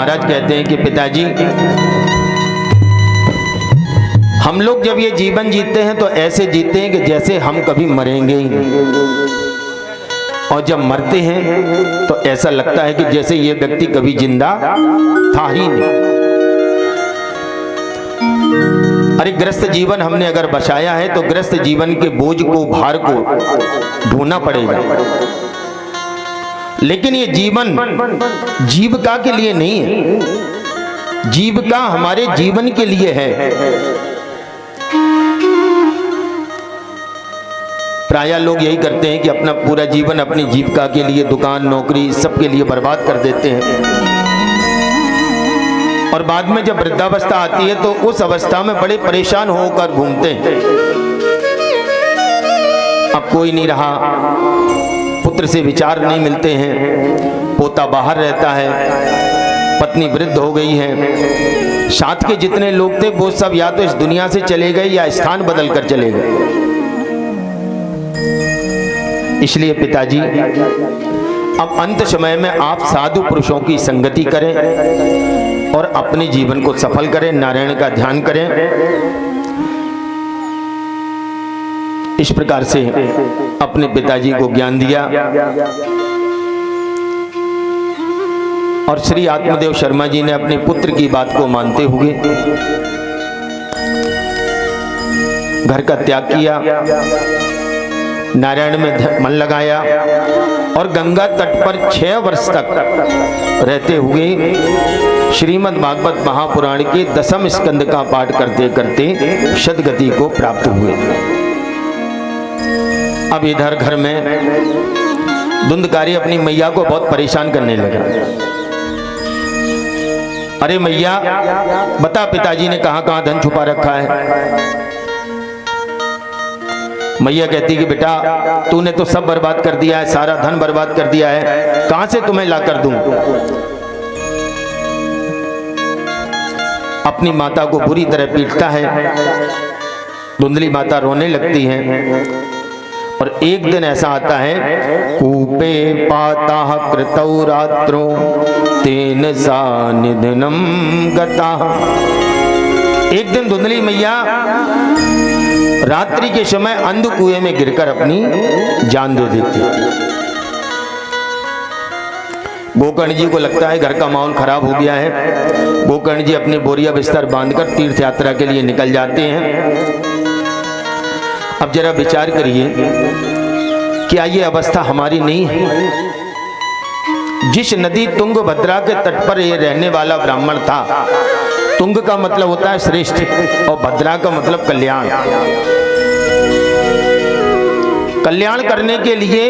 महाराज कहते हैं कि पिताजी, हम लोग जब ये जीवन जीते हैं तो ऐसे जीते हैं कि जैसे हम कभी मरेंगे ही नहीं, और जब मरते हैं तो ऐसा लगता है कि जैसे ये व्यक्ति कभी जिंदा था ही नहीं। अरे ग्रस्त जीवन हमने अगर बसाया है तो ग्रस्त जीवन के बोझ को, भार को ढोना पड़ेगा। लेकिन ये जीवन जीविका के लिए नहीं है, जीविका हमारे जीवन के लिए है। प्रायः लोग यही करते हैं कि अपना पूरा जीवन अपनी जीविका के लिए, दुकान, नौकरी, सबके लिए बर्बाद कर देते हैं, और बाद में जब वृद्धावस्था आती है तो उस अवस्था में बड़े परेशान होकर घूमते हैं। अब कोई नहीं रहा, पुत्र से विचार नहीं मिलते हैं, पोता बाहर रहता है, पत्नी वृद्ध हो गई है, साथ के जितने लोग थे वो सब या तो इस दुनिया से चले गए या स्थान बदल कर चले गए। इसलिए पिताजी, अब अंत समय में आप साधु पुरुषों की संगति करें और अपने जीवन को सफल करें, नारायण का ध्यान करें। इस प्रकार से अपने पिताजी को ज्ञान दिया, और श्री आत्मदेव शर्मा जी ने अपने पुत्र की बात को मानते हुए घर का त्याग किया, नारायण में मन लगाया, और गंगा तट पर 6 वर्ष तक रहते हुए श्रीमद् भागवत महापुराण के 10वें स्कंद का पाठ करते करते सद्गति को प्राप्त हुए। अब इधर घर में धुंधकारी अपनी मैया को बहुत परेशान करने लगा। अरे मैया, बता पिताजी ने कहां कहां धन छुपा रखा है। मैया कहती कि बेटा, तूने तो सब बर्बाद कर दिया है, सारा धन बर्बाद कर दिया है, कहां से तुम्हें ला कर दूं। अपनी माता को बुरी तरह पीटता है, धुंधली माता रोने लगती है, और एक दिन ऐसा आता है, कूपे पाता कृतौ रात्रो तेन सा निधनम गता। एक दिन धुंधली मैया रात्रि के समय अंध कुएं में गिरकर अपनी जान दे देती। गोकर्ण जी को लगता है घर का माहौल खराब हो गया है। गोकर्ण जी अपने बोरिया बिस्तर बांधकर तीर्थ यात्रा के लिए निकल जाते हैं। अब जरा विचार करिए, क्या ये अवस्था हमारी नहीं है? जिस नदी तुंगभद्रा के तट पर ये रहने वाला ब्राह्मण था, तुंग का मतलब होता है श्रेष्ठ, और भद्रा का मतलब कल्याण। कल्याण करने के लिए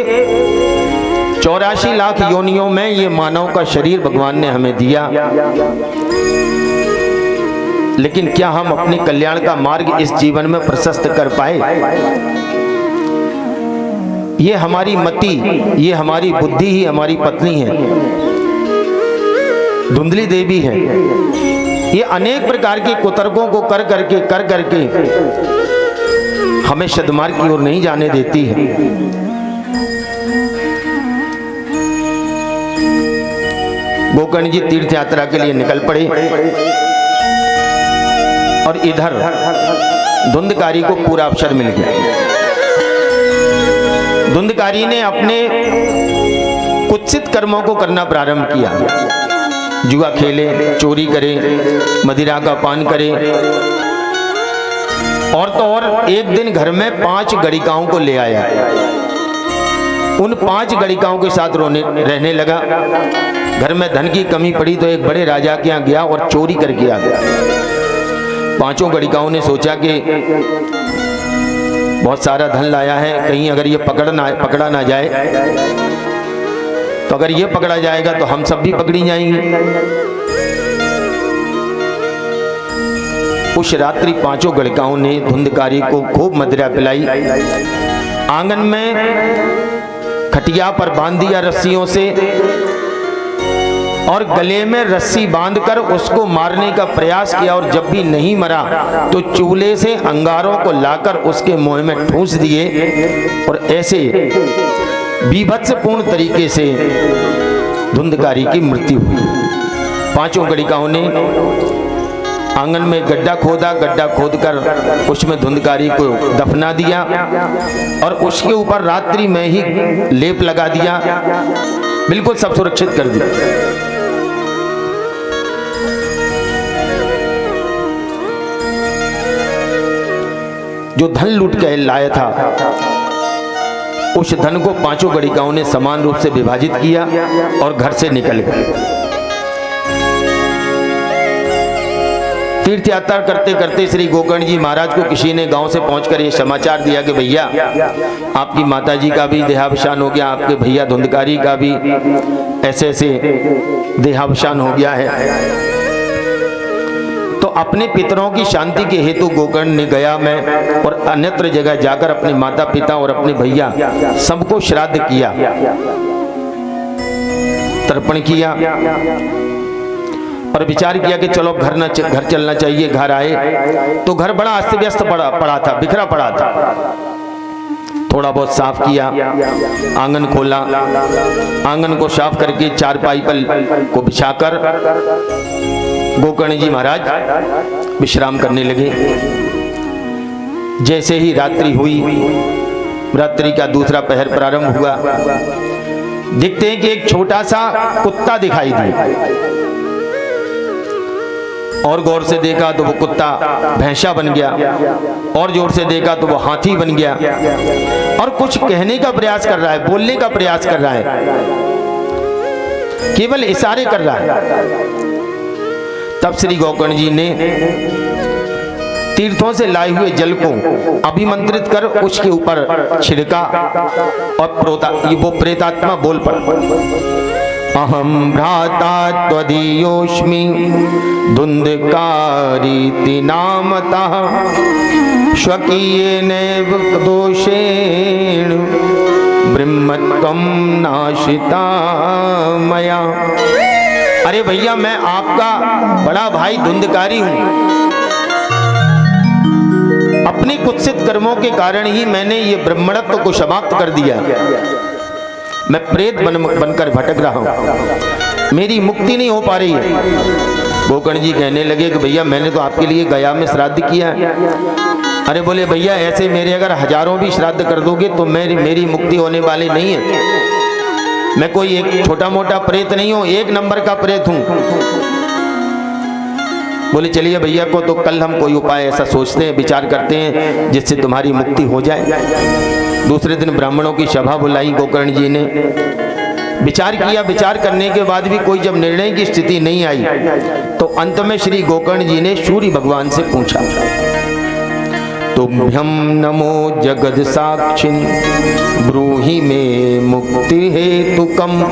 84 लाख योनियों में ये मानव का शरीर भगवान ने हमें दिया, लेकिन क्या हम अपने कल्याण का मार्ग इस जीवन में प्रशस्त कर पाए? ये हमारी मति, ये हमारी बुद्धि ही हमारी पत्नी है, धुंधली देवी है। ये अनेक प्रकार के कुतर्कों को कर करके हमें सद्मार्ग की ओर नहीं जाने देती है। गोकर्ण जी तीर्थ यात्रा के लिए निकल पड़े, और इधर धुंधकारी को पूरा अवसर मिल गया। धुंधकारी ने अपने कुत्सित कर्मों को करना प्रारंभ किया। जुआ खेले, चोरी करे, मदिरा का पान करे, और तो और एक दिन घर में 5 गणिकाओं को ले आया। उन 5 गणिकाओं के साथ रहने लगा। घर में धन की कमी पड़ी तो एक बड़े राजा के यहाँ गया और चोरी करके आ गया। 5 गणिकाओं ने सोचा कि बहुत सारा धन लाया है, कहीं अगर ये पकड़ा ना जाए, तो अगर ये पकड़ा जाएगा तो हम सब भी पकड़ी जाएंगे। उस रात्रि 5 गणिकाओं ने धुंधकारी को खूब मदिरा पिलाई, आंगन में खटिया पर बांध दिया रस्सियों से, और गले में रस्सी बांधकर उसको मारने का प्रयास किया, और जब भी नहीं मरा तो चूल्हे से अंगारों को लाकर उसके मुंह में ठूंस दिए, और ऐसे बीभत्सपूर्ण तरीके से धुंधकारी की मृत्यु हुई। पांचों गणिकाओं ने आंगन में गड्ढा खोदा, गड्ढा खोदकर उसमें धुंधकारी को दफना दिया और उसके ऊपर रात्रि में ही लेप लगा दिया, बिल्कुल सब सुरक्षित कर दिया। जो धन लूट के लाया था उस धन को पांचों गणिकाओं ने समान रूप से विभाजित किया और घर से निकल गए। तीर्थ यात्रा करते करते श्री गोकर्ण जी महाराज को किसी ने गांव से पहुंचकर ये समाचार दिया कि भैया आपकी माताजी का भी देहावसान हो गया, आपके भैया धुंधकारी का भी ऐसे ऐसे देहावसान हो गया है। तो अपने पितरों की शांति के हेतु गोकर्ण ने गया मैं और अन्यत्र जगह जाकर अपने माता पिता और अपने भैया सबको श्राद्ध किया, तर्पण किया और विचार किया कि चलो घर चलना चाहिए। घर आए तो घर बड़ा अस्त व्यस्त पड़ा था, बिखरा पड़ा था। थोड़ा बहुत साफ किया, आंगन खोला, आंगन को साफ करके चारपाई पर को बिछाकर गोकर्ण जी महाराज विश्राम करने लगे। जैसे ही रात्रि हुई, रात्रि का दूसरा पहर प्रारंभ हुआ, दिखते हैं कि एक छोटा सा कुत्ता दिखाई दिया और गौर से देखा तो वो कुत्ता भैंसा बन गया और जोर से देखा तो वो हाथी बन गया और कुछ कहने का प्रयास कर रहा है, बोलने का प्रयास कर रहा है, केवल इशारे कर रहा है। तब श्री गोकर्ण जी ने तीर्थों से लाए हुए जल को अभिमंत्रित कर उसके ऊपर छिड़का और वो प्रेतात्मा बोल पड़ा, अहम भ्राता त्वदीयोऽस्मि धुंधकारीति नामतः स्वकीयेनैव दोषेण ब्रह्मत्वं नाशिता मया। अरे भैया, मैं आपका बड़ा भाई धुंधकारी हूं। अपने कुत्सित कर्मों के कारण ही मैंने ये ब्रह्मणत्व को समाप्त कर दिया। मैं प्रेत बनकर भटक रहा हूं, मेरी मुक्ति नहीं हो पा रही है। गोकर्ण जी कहने लगे कि भैया मैंने तो आपके लिए गया में श्राद्ध किया। अरे बोले भैया, ऐसे मेरे अगर हजारों भी श्राद्ध कर दोगे तो मेरी मुक्ति होने वाली नहीं है। मैं कोई एक छोटा मोटा प्रेत नहीं हूं, एक नंबर का प्रेत हूं। बोले चलिए भैया को तो कल हम कोई उपाय ऐसा सोचते हैं, विचार करते हैं जिससे तुम्हारी मुक्ति हो जाए। दूसरे दिन ब्राह्मणों की सभा बुलाई गोकर्ण जी ने, विचार किया। विचार करने के बाद भी कोई जब निर्णय की स्थिति नहीं आई तो अंत में श्री गोकर्ण जी ने सूर्य भगवान से पूछा, तुभ्यं नमो जगद साक्षिन् ब्रूहि मे मुक्ति हेतुकम्।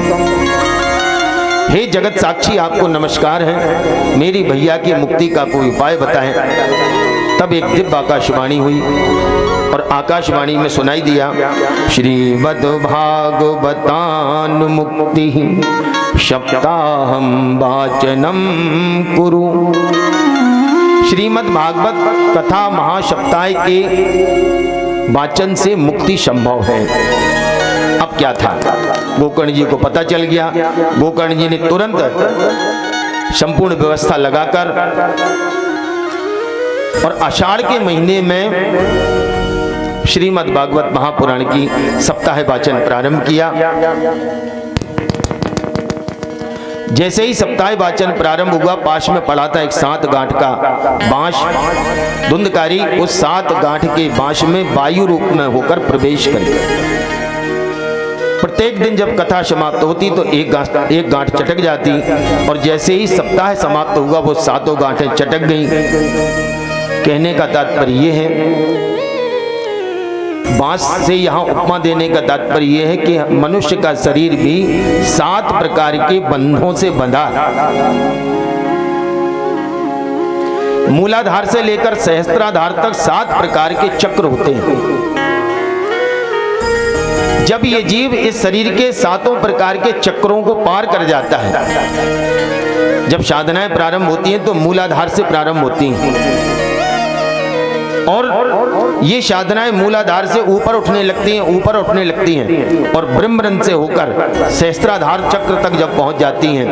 हे जगत साक्षी, आपको नमस्कार है, मेरी भैया की मुक्ति का कोई उपाय बताएं। तब एक दिव्य आकाशवाणी हुई और आकाशवाणी में सुनाई दिया, श्रीमद् भागवतान् मुक्ति सप्ताहं वाचनम कुरु। श्रीमद् भागवत कथा महासप्ताह के वाचन से मुक्ति संभव है। अब क्या था, गोकर्ण जी को पता चल गया। गोकर्ण जी ने तुरंत संपूर्ण व्यवस्था लगाकर और आषाढ़ के महीने में श्रीमद् भागवत महापुराण की सप्ताह वाचन प्रारंभ किया। जैसे ही सप्ताह वाचन प्रारंभ हुआ, पास में पड़ा था एक 7 गांठ का बांस। धुंधकारी उस 7 गांठ के बांस में वायु रूप में होकर प्रवेश कर गया। प्रत्येक दिन जब कथा समाप्त होती तो एक गांठ चटक जाती और जैसे ही सप्ताह समाप्त हुआ वो 7 गांठें चटक गई। कहने का तात्पर्य ये है, बांस से यहाँ उपमा देने का तात्पर्य यह है कि मनुष्य का शरीर भी 7 प्रकार के बंधों से बंधा है। मूलाधार से लेकर सहस्त्राधार तक 7 प्रकार के चक्र होते हैं। जब ये जीव इस शरीर के 7 प्रकार के चक्रों को पार कर जाता है, जब साधनाएं प्रारंभ होती हैं तो मूलाधार से प्रारंभ होती हैं और ये साधनाएं मूलाधार से ऊपर उठने लगती हैं और ब्रह्मरंध्र से होकर सहस्त्राधार चक्र तक जब पहुंच जाती हैं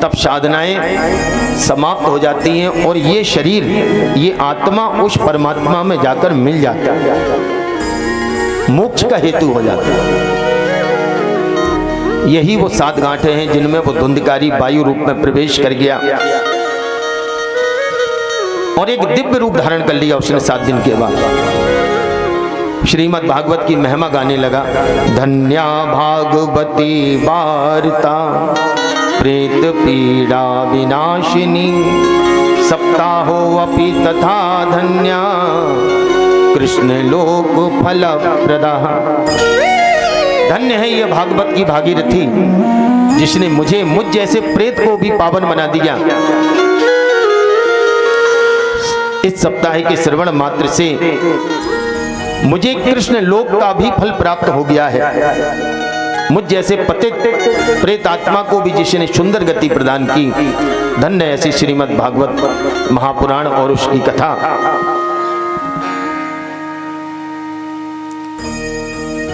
तब साधनाएं समाप्त हो जाती हैं और ये शरीर, ये आत्मा उस परमात्मा में जाकर मिल जाता है, मोक्ष का हेतु हो जाता है। यही वो 7 गांठें हैं जिनमें वो धुंधकारी वायु रूप में प्रवेश कर गया और एक दिव्य रूप धारण कर लिया उसने 7 दिन के बाद। श्रीमद् भागवत की महिमा गाने लगा। धन्या भागवती वार्ता प्रेत पीड़ा विनाशिनी, सप्ताहो अपि तथा धन्या कृष्ण लोक फल प्रदा। धन्य है ये भागवत की भागीरथी जिसने मुझ जैसे प्रेत को भी पावन बना दिया। इस सप्ताह के श्रवण मात्र से मुझे कृष्ण लोक का भी फल प्राप्त हो गया है। मुझ जैसे पतित प्रेत आत्मा को भी जिसने सुंदर गति प्रदान की। धन्य ऐसी श्रीमद् भागवत महापुराण और उसकी कथा।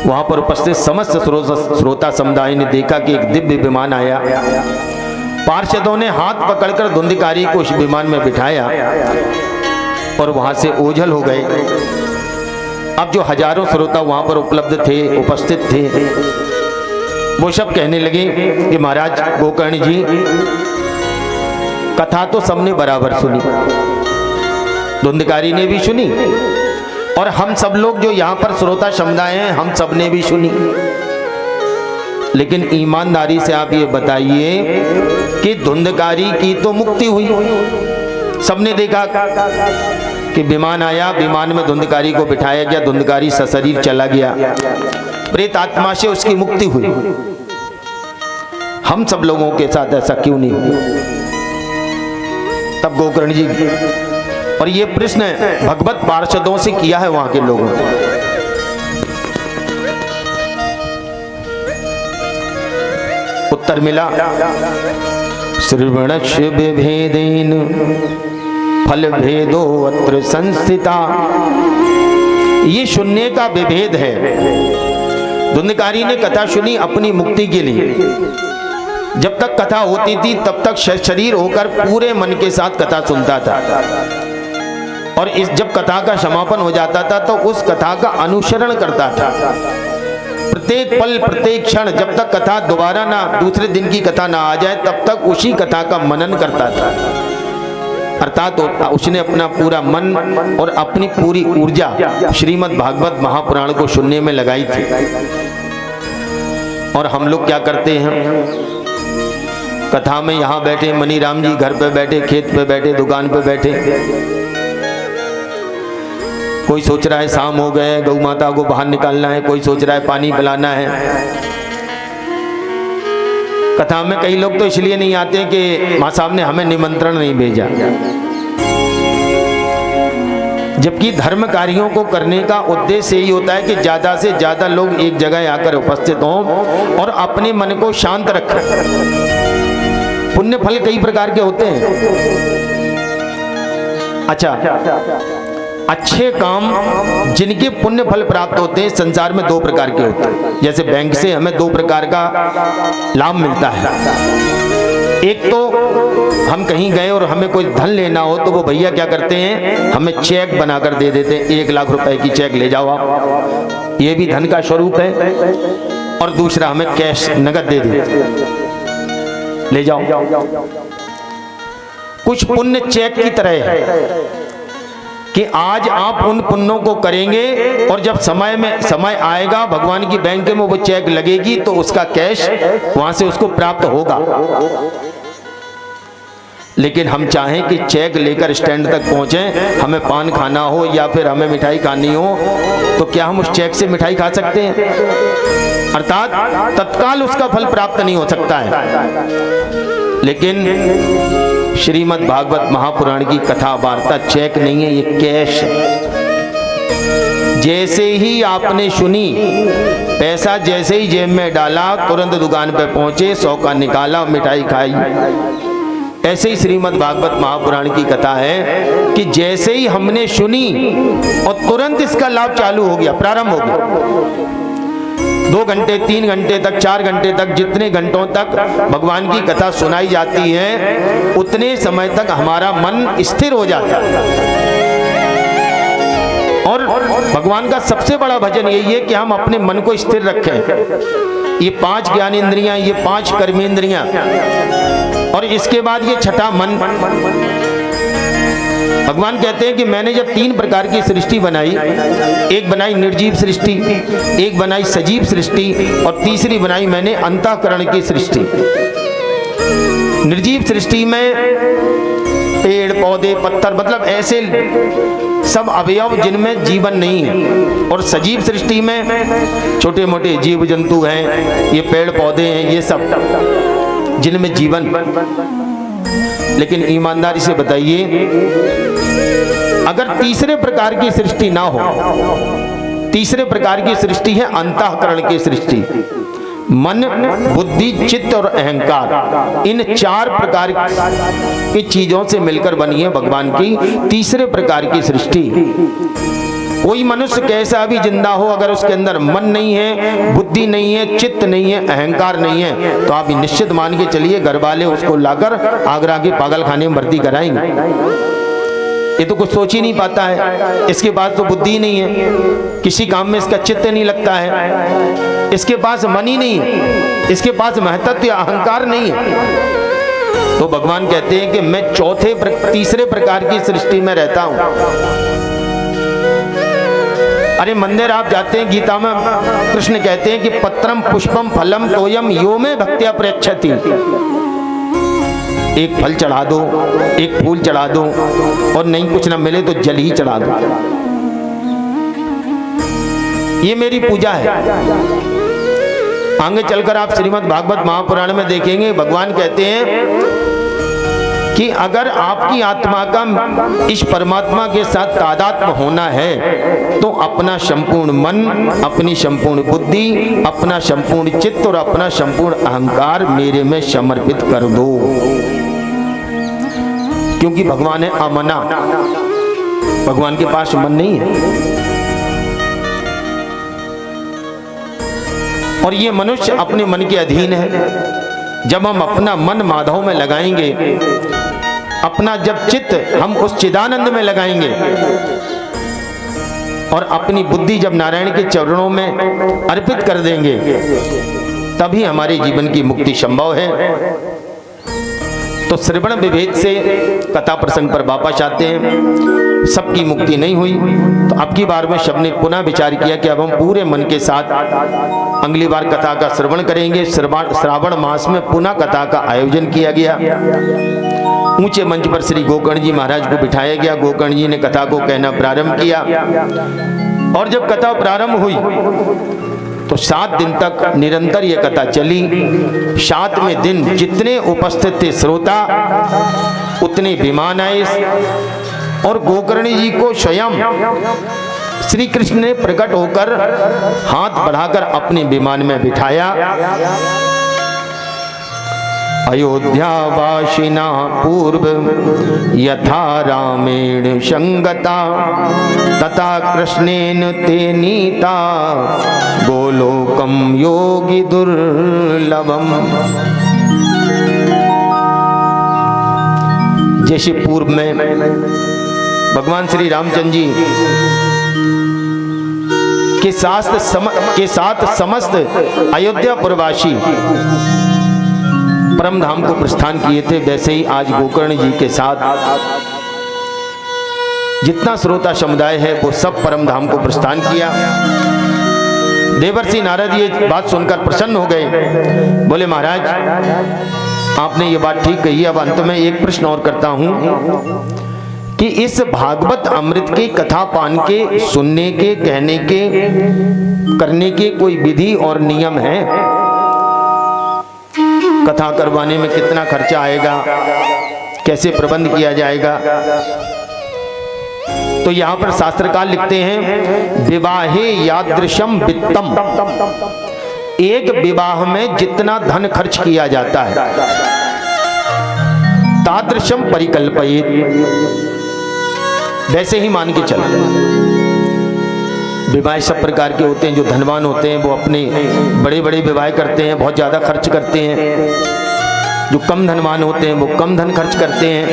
वहां पर उपस्थित समस्त श्रोता समुदाय ने देखा कि एक दिव्य विमान आया। पार्षदों ने हाथ पकड़कर धुंधकारी को उस विमान में बिठाया और वहां से ओझल हो गए। अब जो हजारों श्रोता वहां पर उपस्थित थे, वो सब कहने लगे कि महाराज गोकर्ण जी, कथा तो सबने बराबर सुनी, धुंधकारी ने भी सुनी और हम सब लोग जो यहाँ पर श्रोता समुदाय हैं हम सब ने भी सुनी। लेकिन ईमानदारी से आप ये बताइए कि धुंधकारी की तो मुक्ति हुई। सबने देखा कि विमान आया, विमान में धुंधकारी को बिठाया गया, धुंधकारी सशरीर चला गया, प्रेत आत्मा से उसकी मुक्ति हुई। हम सब लोगों के साथ ऐसा क्यों नहीं हुआ? तब गोकर्ण जी, और ये प्रश्न भगवत पार्षदों से किया है वहां के लोगों ने। उत्तर मिला, श्रवणस्य विभेदेन फल भेदो अत्र संस्थिता। ये सुनने का विभेद है। धुंधकारी ने कथा सुनी अपनी मुक्ति के लिए। जब तक कथा होती थी तब तक शरीर होकर पूरे मन के साथ कथा सुनता था, और जब कथा का समापन हो जाता था तो उस कथा का अनुसरण करता था। प्रत्येक पल प्रत्येक क्षण जब तक कथा दोबारा ना, दूसरे दिन की कथा ना आ जाए तब तक उसी कथा का मनन करता था। अर्थात उसने अपना पूरा मन और अपनी पूरी ऊर्जा श्रीमद् भागवत महापुराण को सुनने में लगाई थी। और हम लोग क्या करते हैं, कथा में यहाँ बैठे, मनीराम जी घर पे बैठे, खेत पे बैठे, दुकान पे बैठे, कोई सोच रहा है शाम हो गए, गौ माता को बाहर निकालना है, कोई सोच रहा है पानी पिलाना है। कथा में कई लोग तो इसलिए नहीं आते कि मां साहब ने हमें निमंत्रण नहीं भेजा, जबकि धर्म कार्यों को करने का उद्देश्य यही होता है कि ज्यादा से ज्यादा लोग एक जगह आकर उपस्थित हों और अपने मन को शांत रखें। पुण्य फल कई प्रकार के होते हैं। अच्छा, अच्छे काम जिनके पुण्य फल प्राप्त होते हैं संसार में 2 प्रकार के होते हैं। जैसे बैंक से हमें 2 प्रकार का लाभ मिलता है। एक तो हम कहीं गए और हमें कोई धन लेना हो तो वो भैया क्या करते हैं, हमें चेक बनाकर दे देते हैं, 1 लाख रुपए की चेक ले जाओ आप, ये भी धन का स्वरूप है। और दूसरा हमें कैश नगद दे देते, ले जाओ। कुछ पुण्य चेक की तरह है कि आज आप उन पुण्यों को करेंगे और जब समय आएगा भगवान की बैंक में वो चेक लगेगी तो उसका कैश वहां से उसको प्राप्त होगा। लेकिन हम चाहें कि चेक लेकर स्टैंड तक पहुंचें, हमें पान खाना हो या फिर हमें मिठाई खानी हो, तो क्या हम उस चेक से मिठाई खा सकते हैं? अर्थात तत्काल उसका फल प्राप्त नहीं हो सकता है। लेकिन श्रीमद् भागवत महापुराण की कथा वार्ता चेक नहीं है, ये कैश है। जैसे ही आपने सुनी, पैसा जैसे ही जेब में डाला, तुरंत दुकान पे पहुंचे, 100 का निकाला, मिठाई खाई। ऐसे ही श्रीमद् भागवत महापुराण की कथा है कि जैसे ही हमने सुनी और तुरंत इसका लाभ चालू हो गया, प्रारंभ हो गया। 2 घंटे 3 घंटे तक 4 घंटे तक जितने घंटों तक भगवान की कथा सुनाई जाती है उतने समय तक हमारा मन स्थिर हो जाता है। और भगवान का सबसे बड़ा भजन यही है कि हम अपने मन को स्थिर रखें। ये 5 ज्ञानेंद्रियां, ये 5 कर्मेंद्रियां और इसके बाद ये छठा मन। भगवान कहते हैं कि मैंने जब 3 प्रकार की सृष्टि बनाई, एक बनाई निर्जीव सृष्टि, एक बनाई सजीव सृष्टि और तीसरी बनाई मैंने अंतःकरण की सृष्टि। निर्जीव सृष्टि में पेड़ पौधे पत्थर मतलब ऐसे सब अवयव जिनमें जीवन नहीं है, और सजीव सृष्टि में छोटे मोटे जीव जंतु हैं, ये पेड़ पौधे हैं, ये सब जिनमें जीवन। लेकिन ईमानदारी से बताइए, अगर तीसरे प्रकार की सृष्टि ना हो, तीसरे प्रकार की सृष्टि है अंतःकरण की सृष्टि। मन, बुद्धि, चित्त और अहंकार, इन 4 प्रकार की चीजों से मिलकर बनी है भगवान की तीसरे प्रकार की सृष्टि। कोई मनुष्य कैसा भी जिंदा हो, अगर उसके अंदर मन नहीं है, बुद्धि नहीं है, चित्त नहीं है, अहंकार नहीं है, तो आप निश्चित मान के चलिए घर वाले उसको लाकर आगरा के पागल खाने में भर्ती कराएंगे। ये तो कुछ सोच ही नहीं पाता है, इसके पास तो बुद्धि नहीं है, किसी काम में इसका चित्त नहीं लगता है, इसके पास मन ही नहीं है, इसके पास महत्व या अहंकार नहीं है। तो भगवान कहते हैं कि मैं तीसरे प्रकार की सृष्टि में रहता हूं। अरे मंदिर आप जाते हैं, गीता में कृष्ण कहते हैं कि पत्रम पुष्पम फलम तोयम यो में भक्त्या प्रयच्छति। एक फल चढ़ा दो, एक फूल चढ़ा दो, और नहीं कुछ ना मिले तो जल ही चढ़ा दो, ये मेरी पूजा है। आगे चलकर आप श्रीमद् भागवत महापुराण में देखेंगे, भगवान कहते हैं कि अगर आपकी आत्मा का इस परमात्मा के साथ तादात्म्य होना है तो अपना संपूर्ण मन, अपनी संपूर्ण बुद्धि, अपना संपूर्ण चित्त और अपना संपूर्ण अहंकार मेरे में समर्पित कर दो, क्योंकि भगवान है अमना, भगवान के पास मन नहीं है। और ये मनुष्य अपने मन के अधीन है। जब हम अपना मन माधव में लगाएंगे, अपना जब चित्त हम उस चिदानंद में लगाएंगे और अपनी बुद्धि जब नारायण के चरणों में अर्पित कर देंगे, तभी हमारे जीवन की मुक्ति संभव है। तो श्रवण विभेद से कथा प्रसंग पर वापस आते हैं। सबकी मुक्ति नहीं हुई, तो अब की बार में सबने पुनः विचार किया कि अब हम पूरे मन के साथ अगली बार कथा का श्रवण करेंगे। श्रावण मास में पुनः कथा का आयोजन किया गया। ऊंचे मंच पर श्री गोकर्ण जी महाराज को बिठाया गया। गोकर्ण जी ने कथा को कहना प्रारंभ किया, और जब कथा प्रारंभ हुई तो 7 दिन तक निरंतर यह कथा चली। 7वें दिन जितने उपस्थित थे श्रोता, उतने विमान आए, और गोकर्ण जी को स्वयं श्री कृष्ण ने प्रकट होकर हाथ बढ़ाकर अपने विमान में बिठाया। अयोध्यावासिना पूर्व यथा रामेण संगता, तथा कृष्णेन ते नीता गोलोकम योगी दुर्लभम। जैसे पूर्व में भगवान श्री रामचंद्र जी के साथ समस्त अयोध्या पुरवासी परम धाम को प्रस्थान किए थे, वैसे ही आज गोकर्ण जी के साथ जितना श्रोता समुदाय है वो सब परम धाम को प्रस्थान किया। देवर्षि नारद ये बात सुनकर प्रसन्न हो गए। बोले महाराज, आपने ये बात ठीक कही। अब अंत में एक प्रश्न और करता हूं कि इस भागवत अमृत के कथा पान के सुनने के, कहने के, करने के कोई विधि और नियम है? कथा करवाने में कितना खर्चा आएगा, कैसे प्रबंध किया जाएगा? तो यहाँ पर शास्त्रकार लिखते हैं, विवाहे यादृशम वित्तम, एक विवाह में जितना धन खर्च किया जाता है, तादृशम परिकल्पयेत, वैसे ही मान के चलो। विवाह सब प्रकार के होते हैं। जो धनवान होते हैं वो अपने बड़े बड़े विवाह करते हैं, बहुत ज़्यादा खर्च करते हैं। जो कम धनवान होते हैं वो कम धन खर्च करते हैं।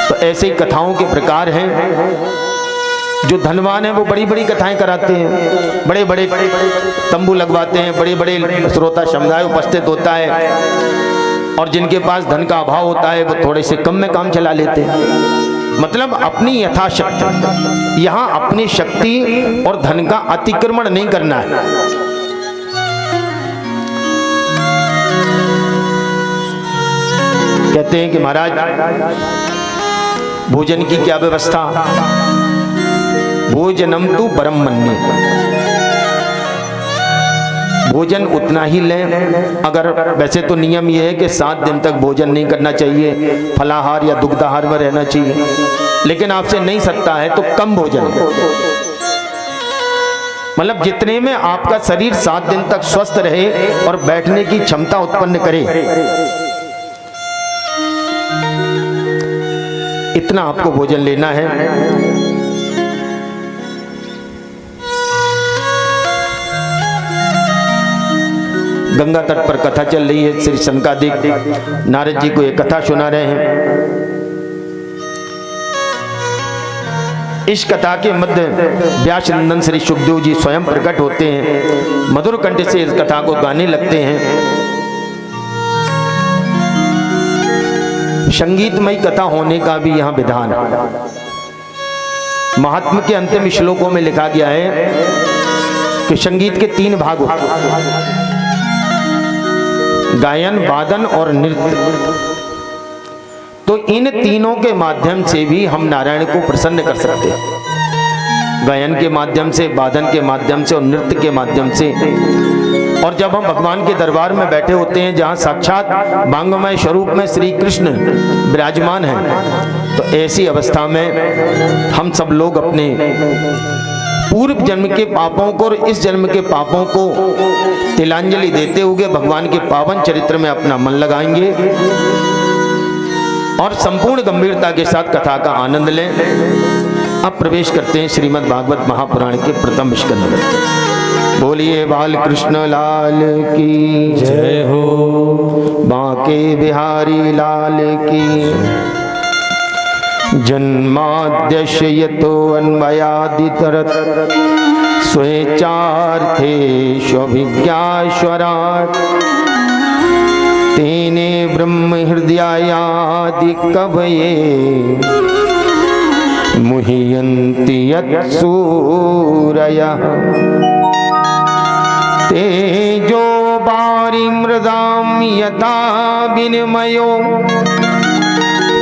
तो ऐसे ही कथाओं के प्रकार हैं। जो धनवान है वो बड़ी बड़ी कथाएं कराते हैं, बड़े बड़े तंबू लगवाते हैं, बड़े बड़े श्रोता समुदाय उपस्थित होता है। और जिनके पास धन का अभाव होता है वो थोड़े से कम में काम चला लेते हैं। मतलब अपनी यथाशक्ति, यहाँ अपनी शक्ति और धन का अतिक्रमण नहीं करना है। कहते हैं कि महाराज भोजन की क्या व्यवस्था, भोजनम तु परम मन्ये, भोजन उतना ही लें। अगर वैसे तो नियम यह है कि 7 दिन तक भोजन नहीं करना चाहिए, फलाहार या दुग्धाहार में रहना चाहिए, लेकिन आपसे नहीं सकता है तो कम भोजन, मतलब जितने में आपका शरीर 7 दिन तक स्वस्थ रहे और बैठने की क्षमता उत्पन्न करे, इतना आपको भोजन लेना है। गंगा तट पर कथा चल रही है। श्री सनकादिक नारद जी को ये कथा सुना रहे हैं। इस कथा के मध्य व्यास नंदन श्री सुखदेव जी स्वयं प्रकट होते हैं, मधुर कंठ से इस कथा को गाने लगते हैं। संगीतमयी कथा होने का भी यहाँ विधान है। महात्मा के अंतिम श्लोकों में लिखा गया है कि संगीत के 3 भाग होते हैं, गायन, वादन और नृत्य। तो इन तीनों के माध्यम से भी हम नारायण को प्रसन्न कर सकते हैं, गायन के माध्यम से, वादन के माध्यम से और नृत्य के माध्यम से। और जब हम भगवान के दरबार में बैठे होते हैं जहाँ साक्षात वांगमय स्वरूप में श्री कृष्ण विराजमान हैं, तो ऐसी अवस्था में हम सब लोग अपने पूर्व जन्म के पापों को और इस जन्म के पापों को तिलांजलि देते हुए भगवान के पावन चरित्र में अपना मन लगाएंगे और संपूर्ण गंभीरता के साथ कथा का आनंद लें। अब प्रवेश करते हैं श्रीमद् भागवत महापुराण के प्रथम स्कंद में। बोलिए बाल कृष्ण लाल की जय हो, बांके बिहारी लाल की। जन्माद्यस्य यतो अन्वयादितरत् स्वेच्छार्थेष्वभिज्ञाश्वराट् तेने ब्रह्म हृदयादि कवये मुह्यन्ति यत्सूरयः। तेजो वारिमृदां यथा विनिमयो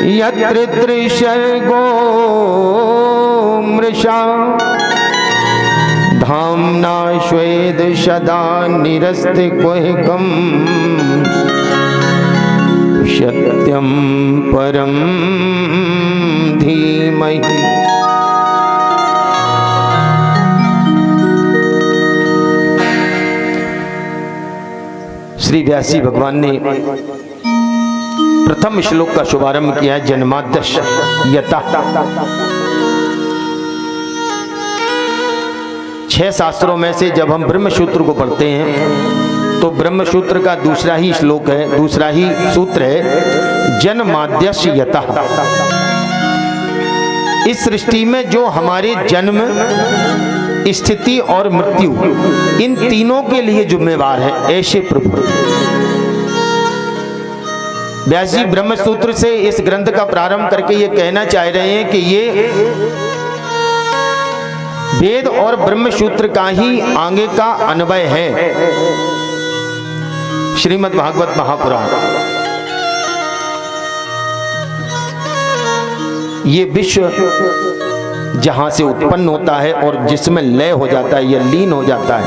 यत्र त्रिसर्गो मृषा धाम्ना स्वेद सदा निरस्तिकुहकम् सत्यं परं धीमहि। श्री व्यासी भगवान ने प्रथम श्लोक का शुभारंभ किया है जन्माद्यस्य यतः। 6 शास्त्रों में से जब हम ब्रह्मसूत्र को पढ़ते हैं तो ब्रह्मसूत्र का दूसरा ही श्लोक है, दूसरा ही सूत्र है जन्माद्यस्य यतः। इस सृष्टि में जो हमारे जन्म, स्थिति और मृत्यु, इन तीनों के लिए जिम्मेवार है, ऐसे प्रभु। व्यास जी ब्रह्मसूत्र से इस ग्रंथ का प्रारंभ करके ये कहना चाह रहे हैं कि ये वेद और ब्रह्मसूत्र का ही आगे का अन्वय है। श्रीमद् भागवत महापुराण ये विश्व जहां से उत्पन्न होता है और जिसमें लय हो जाता है, यह लीन हो जाता है,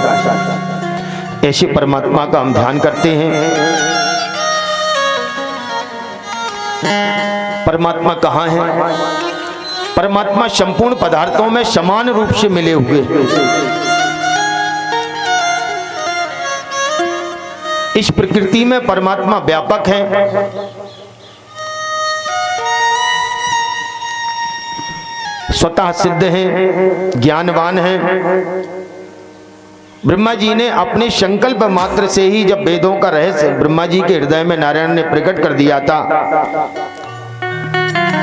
ऐसे परमात्मा का हम ध्यान करते हैं। परमात्मा कहाँ है? परमात्मा संपूर्ण पदार्थों में समान रूप से मिले हुए। इस प्रकृति में परमात्मा व्यापक है। स्वतः सिद्ध हैं, ज्ञानवान हैं। ब्रह्मा जी ने अपने संकल्प मात्र से ही जब वेदों का रहस्य ब्रह्मा जी के हृदय में नारायण ने प्रकट कर दिया था,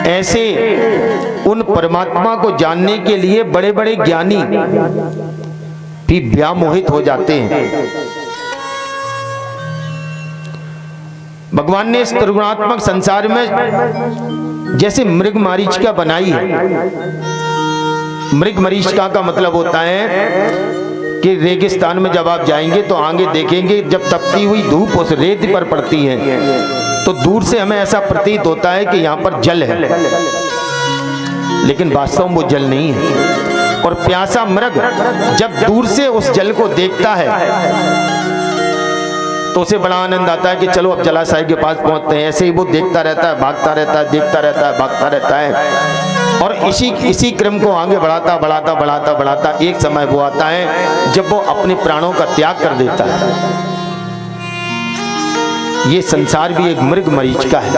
ऐसे उन परमात्मा को जानने के लिए बड़े बड़े ज्ञानी भी व्यामोहित हो जाते हैं। भगवान ने इस त्रिगुणात्मक संसार में जैसे मृग मरीचिका बनाई है। मृग मरीचिका का मतलब होता है कि रेगिस्तान में जब आप जाएंगे तो आगे देखेंगे, जब तपती हुई धूप उस रेत पर पड़ती है तो दूर से हमें ऐसा प्रतीत होता है कि यहाँ पर जल है, लेकिन वास्तव में वो जल नहीं है। और प्यासा मृग जब दूर से उस जल को देखता है तो उसे बड़ा आनंद आता है कि चलो अब जलाशय के पास पहुंचते हैं। ऐसे ही वो देखता रहता है, भागता रहता है, देखता रहता है, भागता रहता है, और इसी क्रम को आगे बढ़ाता बढ़ाता बढ़ाता बढ़ाता एक समय वो आता है जब वो अपने प्राणों का त्याग कर देता है। ये संसार भी एक मृग मरीचिका है।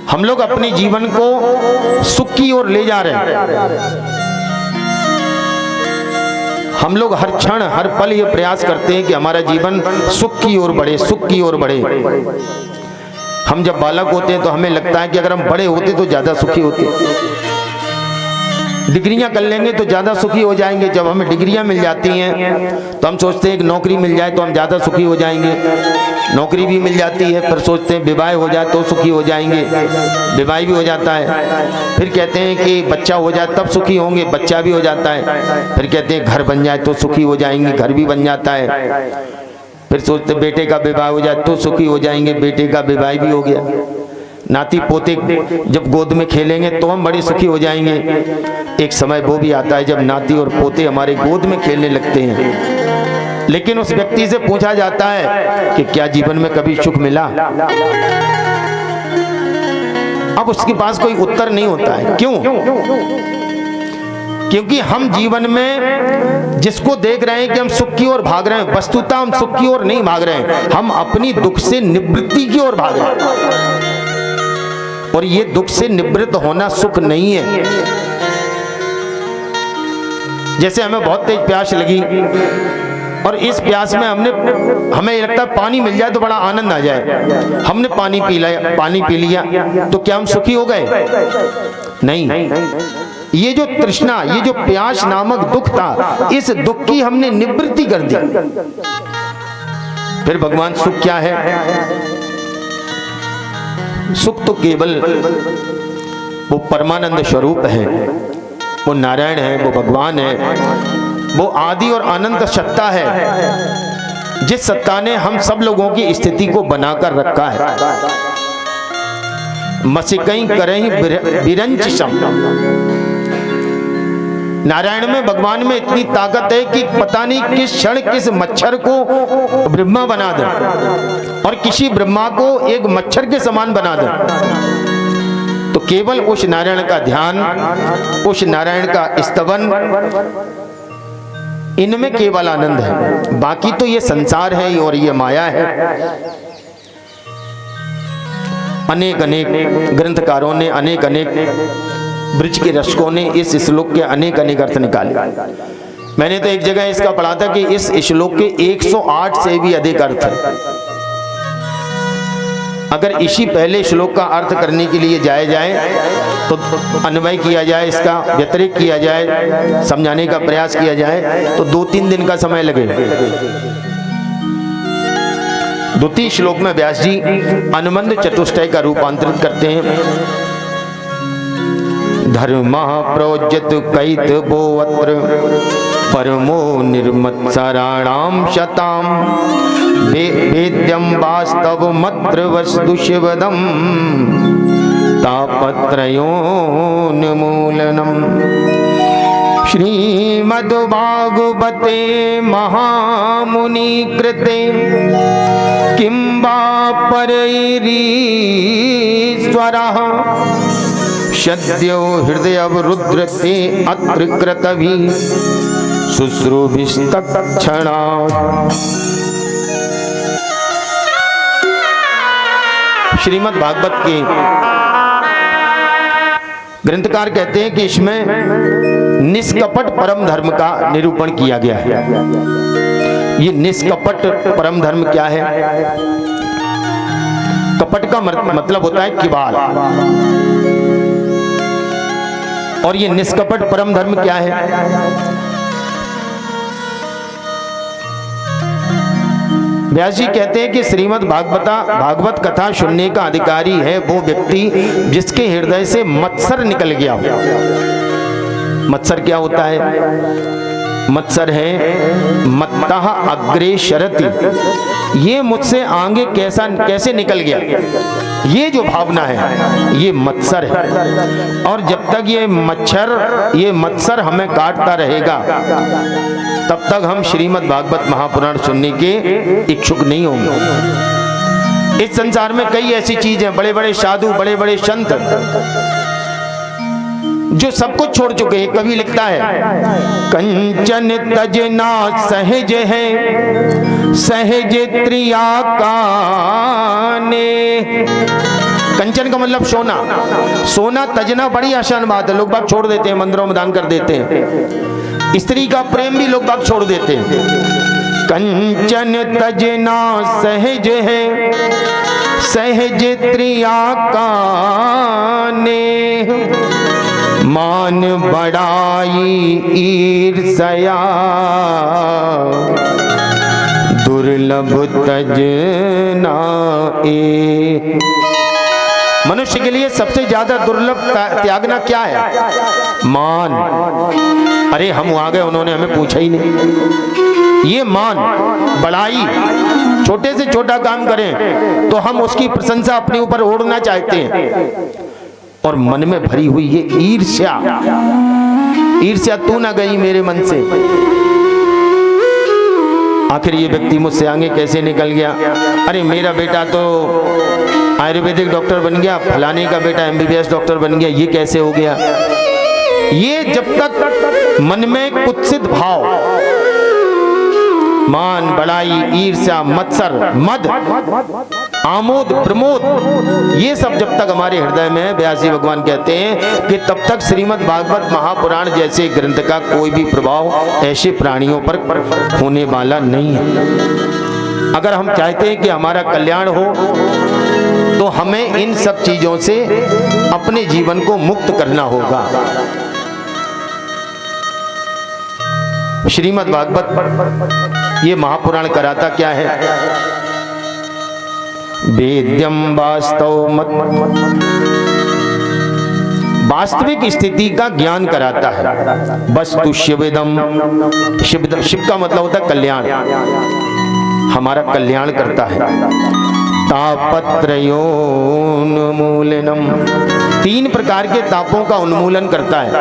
हम लोग अपने जीवन को सुख की ओर ले जा रहे हैं। हम लोग हर क्षण हर पल ये प्रयास करते हैं कि हमारा जीवन सुख की ओर बढ़े, सुख की ओर बढ़े। हम जब बालक होते हैं तो हमें लगता है कि अगर हम बड़े होते तो ज्यादा सुखी होते, डिग्रियां कर लेंगे तो ज्यादा सुखी हो जाएंगे। जब हमें डिग्रियां मिल जाती हैं तो हम सोचते हैं कि नौकरी मिल जाए तो हम ज्यादा सुखी हो जाएंगे। नौकरी भी मिल जाती है, फिर सोचते हैं विवाह हो जाए तो सुखी हो जाएंगे, विवाह भी हो जाता है। फिर कहते हैं कि बच्चा हो जाए तब सुखी होंगे, बच्चा भी हो जाता है। फिर कहते हैं घर बन जाए तो सुखी हो जाएंगे, घर भी बन जाता है। फिर सोचते बेटे का विवाह हो जाए तो सुखी हो जाएंगे, बेटे का विवाह भी हो गया। नाती पोते जब गोद में खेलेंगे तो हम बड़े सुखी हो जाएंगे। एक समय वो भी आता है जब नाती और पोते हमारे गोद में खेलने लगते हैं, लेकिन उस व्यक्ति से पूछा जाता है कि क्या जीवन में कभी सुख मिला? अब उसके पास कोई उत्तर नहीं होता है। क्यों? क्योंकि हम जीवन में जिसको देख रहे हैं कि हम सुख की ओर भाग रहे हैं, वस्तुतः हम सुख की ओर नहीं भाग रहे हैं, हम अपनी दुख से निवृत्ति की ओर भाग रहे हैं। और ये दुख से निवृत्त होना सुख नहीं है। जैसे हमें बहुत तेज प्यास लगी और इस प्यास में हमें लगता है पानी मिल जाए तो बड़ा आनंद आ जाए। हमने पानी पी लिया तो क्या हम सुखी हो गए? नहीं। ये जो तृष्णा, ये जो प्यास नामक दुख था, इस दुख की हमने निवृत्ति कर दी। फिर भगवान सुख क्या है? सुख तो केवल वो परमानंद स्वरूप है, वो नारायण है, वो भगवान है, वो आदि और अनंत सत्ता है, जिस सत्ता ने हम सब लोगों की स्थिति को बनाकर रखा है। मसिकई करहीं बिरंच सम। नारायण में, भगवान में इतनी ताकत है कि पता नहीं किस क्षण किस मच्छर को ब्रह्मा बना दे और किसी ब्रह्मा को एक मच्छर के समान बना दे। तो केवल उस नारायण का ध्यान, उस नारायण का स्तवन, इनमें केवल आनंद है। बाकी तो ये संसार है और ये माया है। अनेक अनेक ग्रंथकारों ने, अनेक अनेक ब्रज के रचकों ने इस श्लोक के अनेक अनेक अर्थ निकाले। मैंने तो एक जगह इसका पढ़ा था कि इस श्लोक के 108 से भी अधिक अर्थ है। अगर इसी पहले श्लोक का अर्थ करने के लिए जाया जाए तो अन्वय किया जाए, इसका व्यतिरिक्त किया जाए, समझाने का प्रयास किया जाए तो 2-3 दिन का समय लगेगा। द्वितीय श्लोक में व्यास जी अनुबंध चतुष्टय का रूपांतरित करते हैं। धर्म प्रोज्यत कैत बोअत्र परमो निर्मत्सराणाम शताम वेद्यम वास्तव मत्र वस्तु शिवदम तापत्रयोन्मूलनम। श्रीमद्भागवते महामुनि कृते किं वा परैरीश्वरः सद्यो हृदयवरुद्रते अत्र कृतभि शुश्रूभिस्तत्क्षणात्। श्रीमद् भागवत के ग्रंथकार कहते हैं कि इसमें निष्कपट परम धर्म का निरूपण किया गया है। ये निष्कपट परम धर्म क्या है? कपट का मतलब होता है किबाड़, और ये निष्कपट परम धर्म क्या है? व्यास जी कहते हैं कि श्रीमद् भागवत कथा सुनने का अधिकारी है वो व्यक्ति जिसके हृदय से मत्सर निकल गया हो। मत्सर क्या होता है? मत्सर है मत्तः अग्रे शरति, ये मुझसे आगे कैसे निकल गया, ये जो भावना है ये मत्सर है। और जब तक ये मत्सर हमें काटता रहेगा तब तक हम श्रीमद् भागवत महापुराण सुनने के इच्छुक नहीं होंगे। इस संसार में कई ऐसी चीजें, बड़े बड़े साधु, बड़े बड़े संत जो सब कुछ छोड़ चुके हैं। कवि लिखता है, कंचन तजना सहज है, सहज त्रिया काने। कंचन का मतलब सोना। सोना तजना बड़ी आसान बात है, लोग बाग छोड़ देते हैं, मंदिरों में दान कर देते हैं। स्त्री का प्रेम भी लोग बाग छोड़ देते हैं। कंचन तजना सहज है, सहज त्रिया काने। मान बड़ाई ईर्ष्या, दुर्लभ तजना ए। मनुष्य के लिए सबसे ज्यादा दुर्लभ त्यागना क्या है? मान। अरे हम वहां गए, उन्होंने हमें पूछा ही नहीं। ये मान, बड़ाई, छोटे से छोटा काम करें तो हम उसकी प्रशंसा अपने ऊपर ओढ़ना चाहते हैं। और मन में भरी हुई ये ईर्ष्या, ईर्ष्या तू ना गई मेरे मन से। आखिर ये व्यक्ति मुझसे आगे कैसे निकल गया? अरे मेरा बेटा तो आयुर्वेदिक डॉक्टर बन गया, फलाने का बेटा MBBS डॉक्टर बन गया, ये कैसे हो गया? ये जब तक मन में कुत्सित भाव, मान, बड़ाई, ईर्ष्या, मत्सर, मद, आमोद, प्रमोद, ये सब जब तक हमारे हृदय में है, व्यास जी भगवान कहते हैं कि तब तक श्रीमद् भागवत महापुराण जैसे ग्रंथ का कोई भी प्रभाव ऐसे प्राणियों पर होने वाला नहीं है। अगर हम चाहते हैं कि हमारा कल्याण हो तो हमें इन सब चीजों से अपने जीवन को मुक्त करना होगा। श्रीमद् भागवत ये महापुराण कराता क्या है? वेद्यम वास्तव मत, वास्तविक स्थिति का ज्ञान कराता है। वस्तु शिवेदम, शिव का मतलब होता है कल्याण, हमारा कल्याण करता है। तापत्रयोन्मूलनम, 3 प्रकार के तापों का उन्मूलन करता है।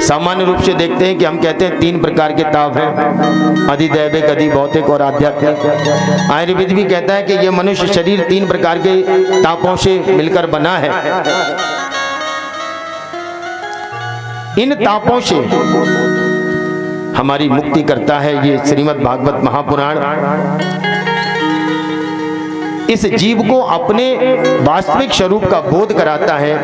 सामान्य रूप से देखते हैं कि हम कहते हैं 3 प्रकार के ताप हैं, अधिदैविक, अधिभौतिक और आध्यात्मिक। आयुर्वेद भी कहता है कि यह मनुष्य शरीर 3 प्रकार के तापों से मिलकर बना है। इन तापों से हमारी मुक्ति करता है ये श्रीमद् भागवत महापुराण। इस जीव को अपने वास्तविक स्वरूप का बोध कराता है।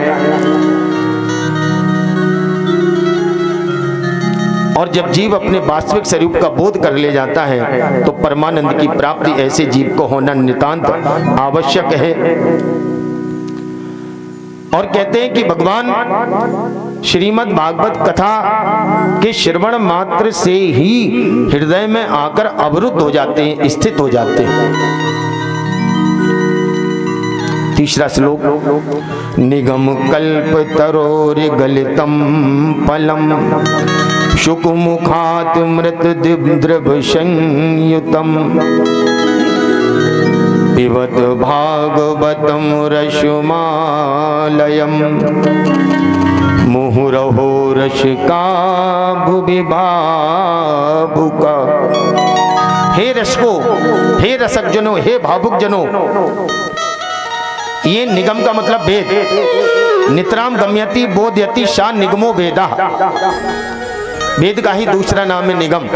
और जब जीव अपने वास्तविक स्वरूप का बोध कर ले जाता है तो परमानंद की प्राप्ति ऐसे जीव को होना नितांत आवश्यक है। और कहते हैं कि भगवान श्रीमद् भागवत कथा के श्रवण मात्र से ही हृदय में आकर अवरुद्ध हो जाते हैं, स्थित हो जाते हैं। तीसरा श्लोक, निगम कल्प तरोर गलितम फलम, शुकमुखात् मृत द्रव संयुतम, पिबत भागवतम रसमालयम, मुहुरहो रसिका भुवि भावुका। हे रसको, हे रसक जनों, हे भावुक जनों, ये निगम का मतलब वेद। नितराम गम्यति बोधयति सा निगमो वेदा। वेद का ही दूसरा नाम है निगम।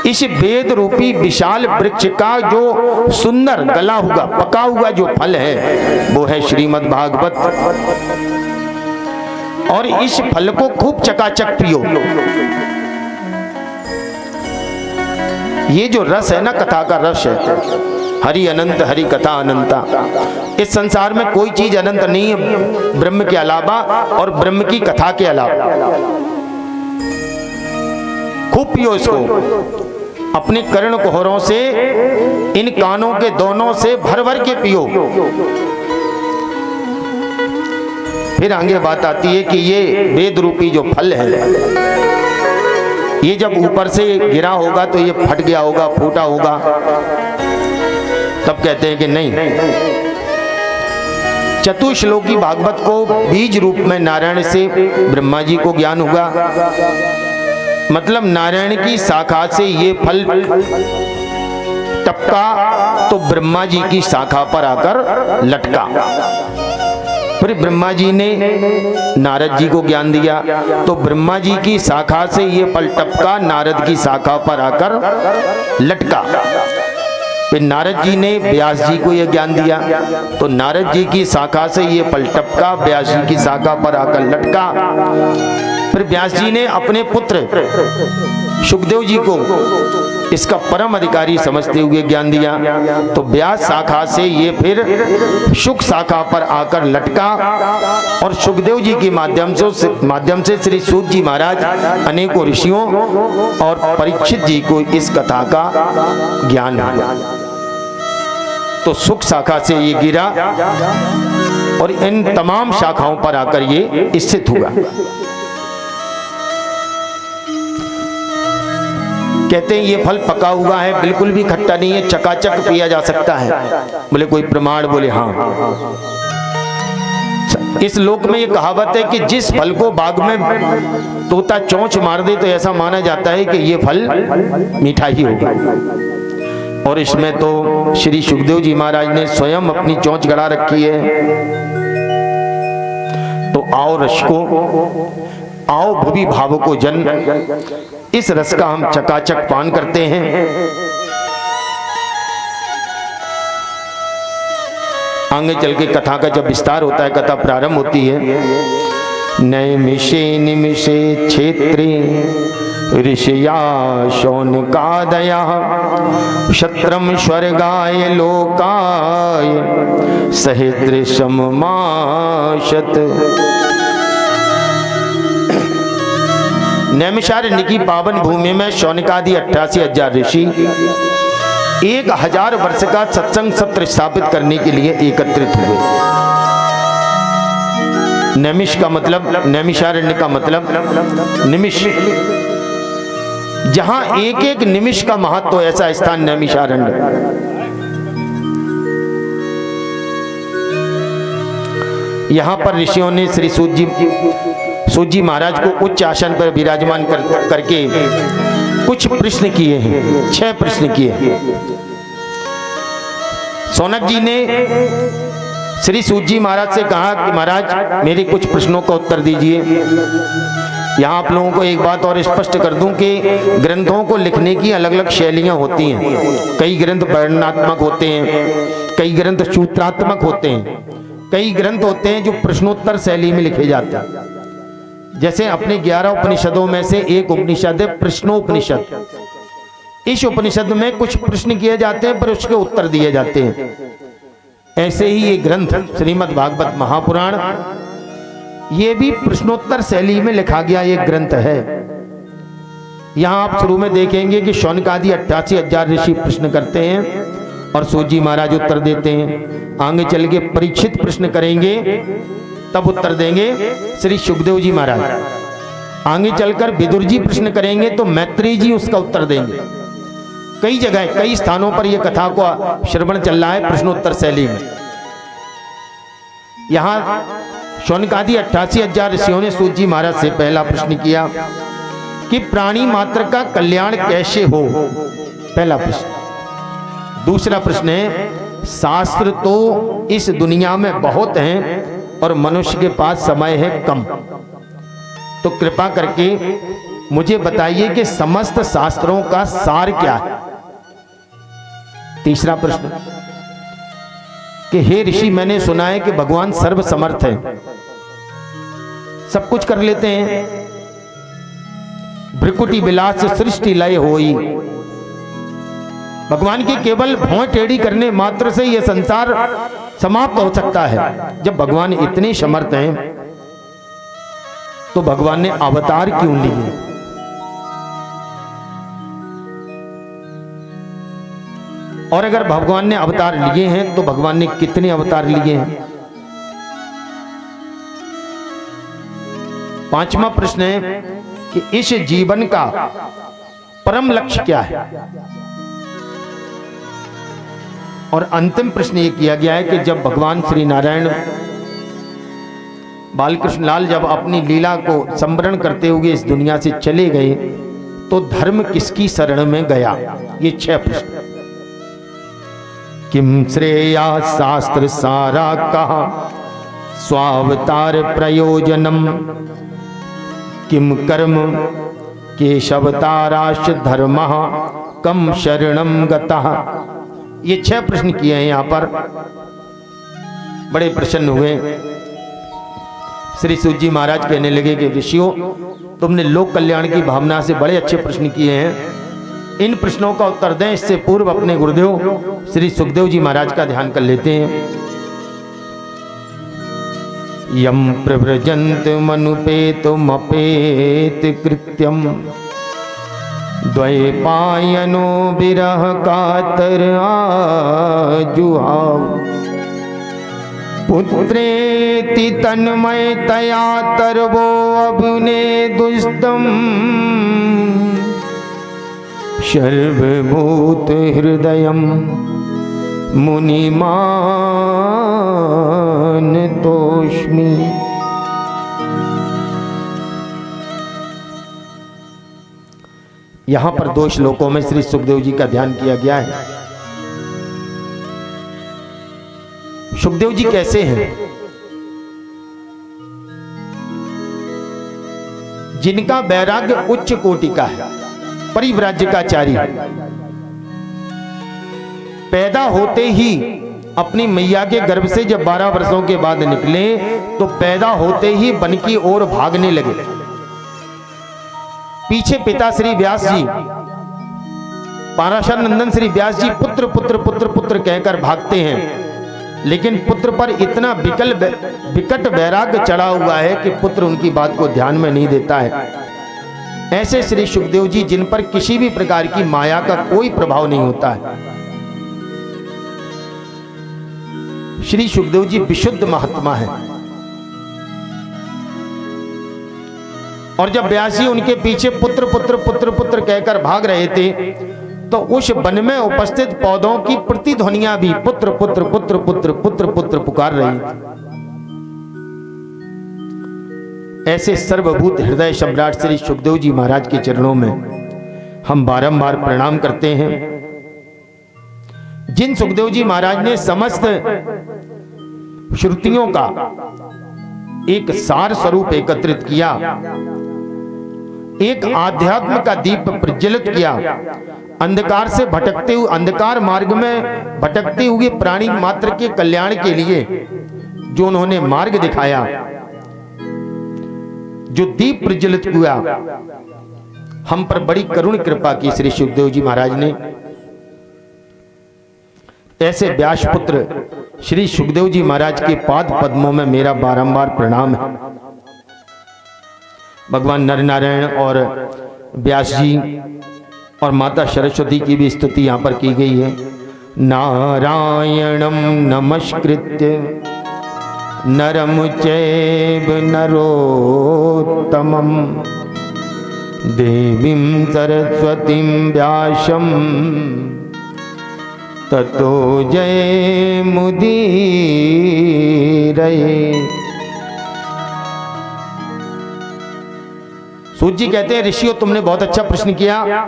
इस वेद रूपी विशाल वृक्ष का जो सुंदर गला हुआ, पका हुआ जो फल है वो है श्रीमद् भागवत। और इस फल को खूब चकाचक पियो। ये जो रस है ना, कथा का रस है, हरि अनंत हरि कथा अनंता। इस संसार में कोई चीज अनंत नहीं है ब्रह्म के अलावा और ब्रह्म की कथा के अलावा। खूब पियो इसको, अपने कर्ण कुहरों से, इन कानों के दोनों से भर भर के पियो। फिर आगे बात आती है कि ये वेद रूपी जो फल है, ये जब ऊपर से गिरा होगा तो ये फट गया होगा, फूटा होगा, तब कहते हैं कि नहीं, चतुश्लोकी भागवत को बीज रूप में नारायण से ब्रह्मा जी को ज्ञान हुआ, मतलब नारायण की शाखा से ये फल टपका तो ब्रह्मा जी की शाखा पर आकर लटका। फिर ब्रह्मा जी ने नारद जी को ज्ञान दिया तो ब्रह्मा जी की शाखा से ये फल टपका, नारद की शाखा पर आकर लटका। फिर नारद जी ने व्यास जी को यह ज्ञान दिया तो नारद जी की शाखा से ये फल टपका, व्यास जी की शाखा पर आकर लटका। फिर व्यास जी ने अपने पुत्र सुखदेव जी को इसका परम अधिकारी समझते हुए ज्ञान दिया तो व्यास शाखा से ये फिर शुक शाखा पर आकर लटका। और सुखदेव जी के माध्यम से श्री सूत जी महाराज अनेकों ऋषियों और परीक्षित जी को इस कथा का ज्ञान हुआ। तो सुख शाखा से ये गिरा और इन तमाम शाखाओं पर आकर ये स्थित हुआ। कहते हैं ये फल पका हुआ है, बिल्कुल भी खट्टा नहीं है, चकाचक पिया जा सकता है। बोले कोई प्रमाण? बोले हाँ। इस लोक में ये कहावत है कि जिस फल को बाग में तोता चोंच मार दे तो ऐसा माना जाता है कि ये फल मीठा ही होगा। और इसमें तो श्री सुखदेव जी महाराज ने स्वयं अपनी चोंच गड़ा रखी है। तो आओ रस को, आओ भुवि भाव को जन, इस रस का हम चकाचक पान करते हैं। आगे चल के कथा का जब विस्तार होता है, कथा प्रारंभ होती है। नैमिषे निमिषे क्षेत्रे ऋषिया शौनकादया क्षत्रम स्वर्गाय लोकाय सहेदृशम माशत। नैमिषारण्य की पावन भूमि में शौनकादि 88,000 ऋषि 1000 वर्ष का सत्संग सत्र स्थापित करने के लिए एकत्रित हुए। नैमिष का मतलब, नैमिषारण्य का मतलब निमिष, जहां एक एक निमिष का महत्व, ऐसा स्थान नैमिषारण्य। यहां पर ऋषियों ने श्री सूत जी महाराज को उच्च आसन पर विराजमान करके कुछ प्रश्न किए हैं, 6 प्रश्न किए हैं। सौनक जी ने श्री सूत जी महाराज से कहा कि महाराज मेरे कुछ प्रश्नों का उत्तर दीजिए। यहाँ आप लोगों को एक बात और स्पष्ट कर दूं कि ग्रंथों को लिखने की अलग अलग शैलियां होती हैं। कई ग्रंथ वर्णनात्मक होते हैं, कई ग्रंथ सूत्रात्मक होते हैं, कई ग्रंथ होते हैं जो प्रश्नोत्तर शैली में लिखे जाते हैं। जैसे अपने 11 उपनिषदों में से एक उपनिषद है प्रश्नोपनिषद। इस उपनिषद में कुछ प्रश्न किए जाते हैं पर उसके उत्तर दिए जाते हैं। ऐसे ही ये ग्रंथ श्रीमद् भागवत महापुराण, ये भी प्रश्नोत्तर शैली में लिखा गया एक ग्रंथ है। यहाँ आप शुरू में देखेंगे कि शौनकादि 88,000 ऋषि प्रश्न करते हैं और सूत जी महाराज उत्तर देते हैं। आगे चल के परीक्षित प्रश्न करेंगे तब उत्तर देंगे श्री सुखदेव जी महाराज। आगे चलकर विदुर जी प्रश्न करेंगे तो मैत्री जी उसका उत्तर देंगे। कई जगह, कई स्थानों पर यह कथा को श्रवण चल रहा है प्रश्नोत्तर शैली में। यहाँ शौनकादि 88,000 ऋषियों ने सूत जी महाराज से पहला प्रश्न किया कि प्राणी मात्र का कल्याण कैसे हो, पहला प्रश्न। दूसरा प्रश्न है शास्त्र तो इस दुनिया में बहुत हैं और मनुष्य के पास समय है कम, तो कृपा करके मुझे बताइए कि समस्त शास्त्रों का सार क्या है। तीसरा प्रश्न कि हे ऋषि मैंने सुना है कि भगवान सर्वसमर्थ है, सब कुछ कर लेते हैं। भ्रिकुटी विलास सृष्टि लय होई। भगवान की केवल भौं टेढ़ी करने मात्र से यह संसार समाप्त हो सकता है। जब भगवान इतने समर्थ हैं तो भगवान ने अवतार क्यों लिए? और अगर भगवान ने अवतार लिए हैं तो भगवान ने कितने अवतार लिए हैं? पांचवा प्रश्न है कि इस जीवन का परम लक्ष्य क्या है? और अंतिम प्रश्न ये किया गया है कि जब भगवान श्री नारायण बालकृष्ण लाल जब अपनी लीला को संवरण करते हुए इस दुनिया से चले गए तो धर्म किसकी शरण में गया? ये 6 प्रश्न। किम श्रेया शास्त्र सारा कहा स्वावतार प्रयोजनम, किम कर्म केशवताराश धर्म कम शरणम गतः। ये 6 प्रश्न किए हैं यहाँ पर। बड़े प्रसन्न हुए। श्री सूत जी महाराज कहने लगे कि ऋषियों, तुमने लोक कल्याण की भावना से बड़े अच्छे प्रश्न किए हैं। इन प्रश्नों का उत्तर दें, इससे पूर्व अपने गुरुदेव श्री सुखदेव जी महाराज का ध्यान कर लेते हैं। यम प्रव्रजंत मनुपेतुमपेत कृत्यम, द्वैपायनो विरह कातर आजुहाव, पुत्रेति तन्मयतया तरवो अभिने दुष्टम, सर्वभूत हृदयम मुनिमान तोष्मि। यहां पर 2 श्लोकों में श्री सुखदेव जी का ध्यान किया गया है। सुखदेव जी कैसे हैं? जिनका वैराग्य उच्च कोटि का है, परिव्राजकाचारी, पैदा होते ही अपनी मैया के गर्भ से जब 12 वर्षों के बाद निकले तो पैदा होते ही वन की ओर भागने लगे। पीछे पिता श्री व्यास जी, पाराशर नंदन श्री व्यास जी पुत्र पुत्र पुत्र पुत्र कहकर भागते हैं, लेकिन पुत्र पर इतना विकट वैराग्य चढ़ा हुआ है कि पुत्र उनकी बात को ध्यान में नहीं देता है। ऐसे श्री सुखदेव जी, जिन पर किसी भी प्रकार की माया का कोई प्रभाव नहीं होता है। श्री सुखदेव जी विशुद्ध महात्मा है। और जब व्यास जी उनके पीछे पुत्र पुत्र पुत्र पुत्र कहकर भाग रहे थे तो उस वन में उपस्थित पौधों की प्रतिध्वनियां भी पुत्र पुत्र पुत्र पुत्र पुत्र पुत्र पुकार रही थी। ऐसे सर्वभूत हृदय सम्राट श्री सुखदेव जी महाराज के चरणों में हम बारंबार प्रणाम करते हैं। जिन सुखदेव जी महाराज ने समस्त श्रुतियों का एक सार स्वरूप एकत्रित किया, एक आध्यात्म का दीप प्रज्वलित किया, अंधकार से भटकते हुए, अंधकार मार्ग में भटकते हुए प्राणी मात्र के कल्याण के लिए जो उन्होंने मार्ग दिखाया, जो दीप प्रज्वलित हुआ, हम पर बड़ी करुण कृपा की श्री सुखदेव जी महाराज ने। ऐसे व्यासपुत्र श्री सुखदेव जी महाराज के पाद पद्मों में मेरा बारंबार प्रणाम है। भगवान नर नारायण और व्यास जी और माता सरस्वती की भी स्तुति यहाँ पर की गई है। नारायणं नमस्कृत्य नरं चैव नरोत्तमं, देवीं सरस्वतीं व्यासं ततो जय मुदीरये। सूत जी कहते हैं, ऋषियों तुमने बहुत अच्छा प्रश्न किया,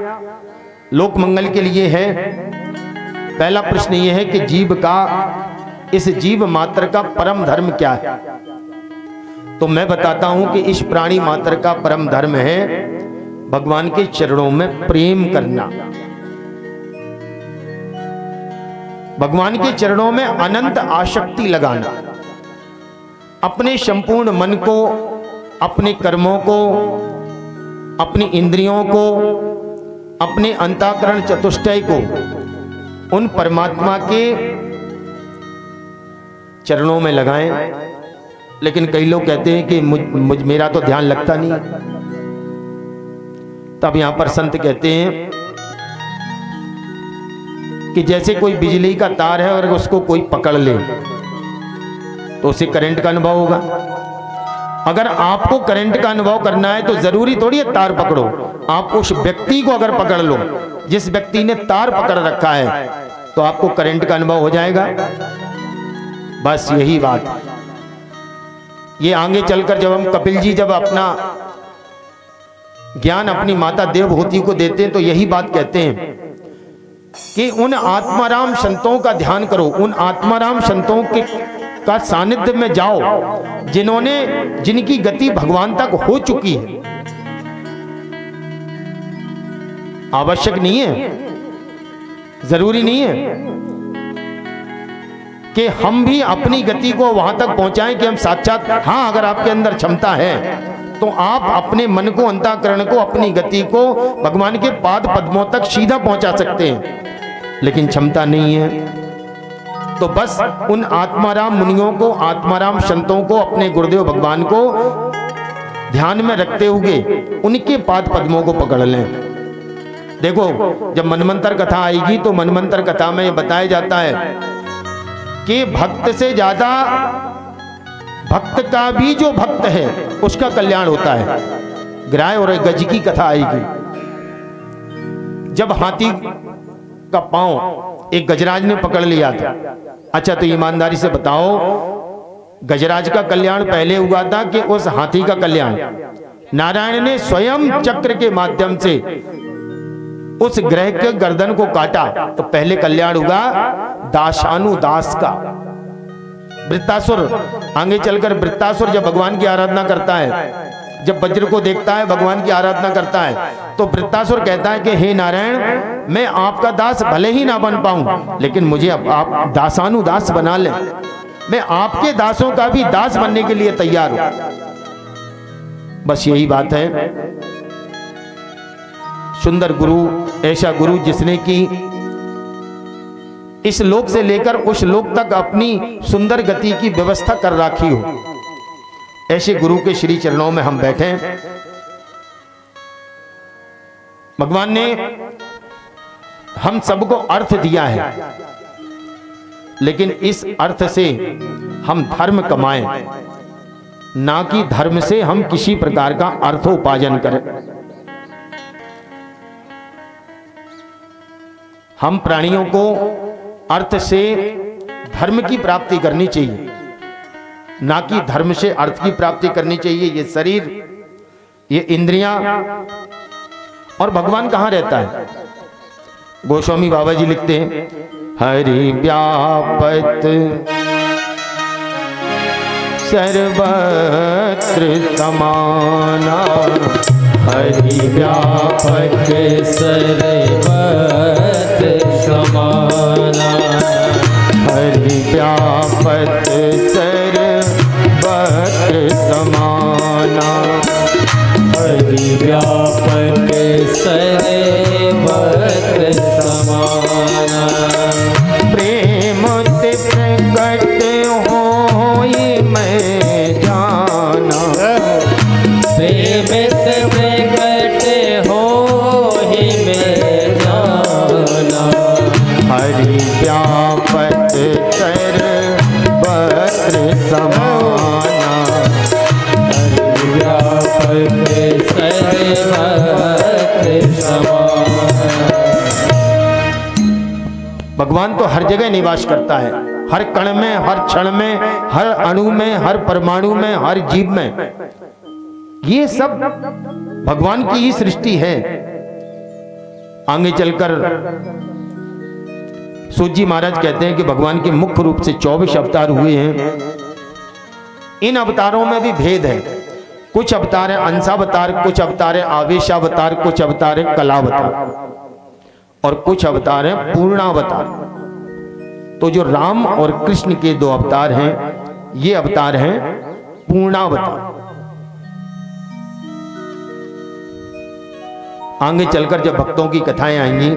लोक मंगल के लिए है। पहला प्रश्न यह है कि जीव का, इस जीव मात्र का परम धर्म क्या है? तो मैं बताता हूं कि इस प्राणी मात्र का परम धर्म है भगवान के चरणों में प्रेम करना, भगवान के चरणों में अनंत आसक्ति लगाना, अपने संपूर्ण मन को अपने कर्मों को, अपनी इंद्रियों को, अपने अंतःकरण चतुष्टय को उन परमात्मा के चरणों में लगाएं। लेकिन कई लोग कहते हैं कि मेरा तो ध्यान लगता नहीं। तब यहां पर संत कहते हैं कि जैसे कोई बिजली का तार है और उसको कोई पकड़ ले तो उसे करंट का अनुभव होगा। अगर आपको करंट का अनुभव करना है तो जरूरी थोड़ी है तार पकड़ो, आप उस व्यक्ति को अगर पकड़ लो, जिस व्यक्ति ने तार पकड़ रखा है, तो आपको करंट का अनुभव हो जाएगा। बस यही बात। ये आगे चलकर जब हम कपिल जी जब अपना ज्ञान अपनी माता देवहूति को देते हैं तो यही बात कहते हैं कि उन आत्माराम संतों का ध्यान करो, उन आत्माराम संतों के का सानिध्य में जाओ जिनकी गति भगवान तक हो चुकी है। आवश्यक नहीं है, जरूरी नहीं है कि हम भी अपनी गति को वहां तक पहुंचाएं कि हम साक्षात। हाँ, अगर आपके अंदर क्षमता है तो आप अपने मन को, अंतःकरण को, अपनी गति को भगवान के पाद पद्मों तक सीधा पहुंचा सकते हैं। लेकिन क्षमता नहीं है तो बस उन आत्माराम मुनियों को, आत्माराम संतों को, अपने गुरुदेव भगवान को ध्यान में रखते हुए उनके पाद पद्मों को पकड़ लें। देखो, जब मनमंत्र कथा आएगी तो मनमंत्र कथा में यह बताया जाता है कि भक्त से ज्यादा भक्त का भी जो भक्त है उसका कल्याण होता है। ग्राह और गज की कथा आएगी। जब हाथी का पांव एक गजराज ने पकड़ लिया था। अच्छा, तो ईमानदारी से बताओ, गजराज का कल्याण पहले हुआ था कि उस हाथी का कल्याण? नारायण ने स्वयं चक्र के माध्यम से उस ग्रह के गर्दन को काटा तो पहले कल्याण हुआ दासानुदास का। वृत्तासुर, आगे चलकर वृत्तासुर जब भगवान की आराधना करता है, जब वज्र को देखता है, भगवान की आराधना करता है, तो वृत्तासुर कहता है कि हे नारायण, मैं आपका दास भले ही ना बन पाऊं, लेकिन मुझे आप दासानुदास बना लें। मैं आपके दासों का भी दास बनने के लिए तैयार हूं। बस यही बात है। सुंदर गुरु, ऐसा गुरु जिसने की इस लोक से लेकर उस लोक तक अपनी सुंदर गति की व्यवस्था कर रखी हो, ऐसे गुरु के श्री चरणों में हम बैठे। भगवान ने हम सबको अर्थ दिया है, लेकिन इस अर्थ से हम धर्म कमाएं, ना कि धर्म से हम किसी प्रकार का अर्थोपार्जन करें। हम प्राणियों को अर्थ से धर्म की प्राप्ति करनी चाहिए, ना कि धर्म से अर्थ की प्राप्ति करनी चाहिए। ये शरीर, ये इंद्रियां, और भगवान कहाँ रहता है? गोस्वामी बाबा जी लिखते हैं, हरि व्यापत सर्वत्र समाना, हरि व्यापत सर्वत्र समाना, हरि व्यापत सर्वत्र समाना, हरि व्यापक सर्वत्र समाना। प्रेम ते प्रकट होई मैं जाना, प्रेम ते प्रकट होई मैं जाना, हरि व्यापक सर्वत्र समाना, हरि व्यापक सर्वत्र समाना। भगवान तो हर जगह निवास करता है, हर कण में, हर क्षण में, हर अणु में, हर परमाणु में, हर जीव में। ये सब भगवान की ही सृष्टि है। आगे चलकर सूत जी महाराज कहते हैं कि भगवान के मुख्य रूप से 24 अवतार हुए हैं। इन अवतारों में भी भेद है। कुछ अवतार है अंशावतार, कुछ अवतार है आवेशावतार, कुछ अवतार है कलावतार, और कुछ अवतार है पूर्णावतार। तो जो राम और कृष्ण के 2 अवतार हैं, ये अवतार हैं पूर्णावतार। आगे चलकर जब भक्तों की कथाएं आएंगी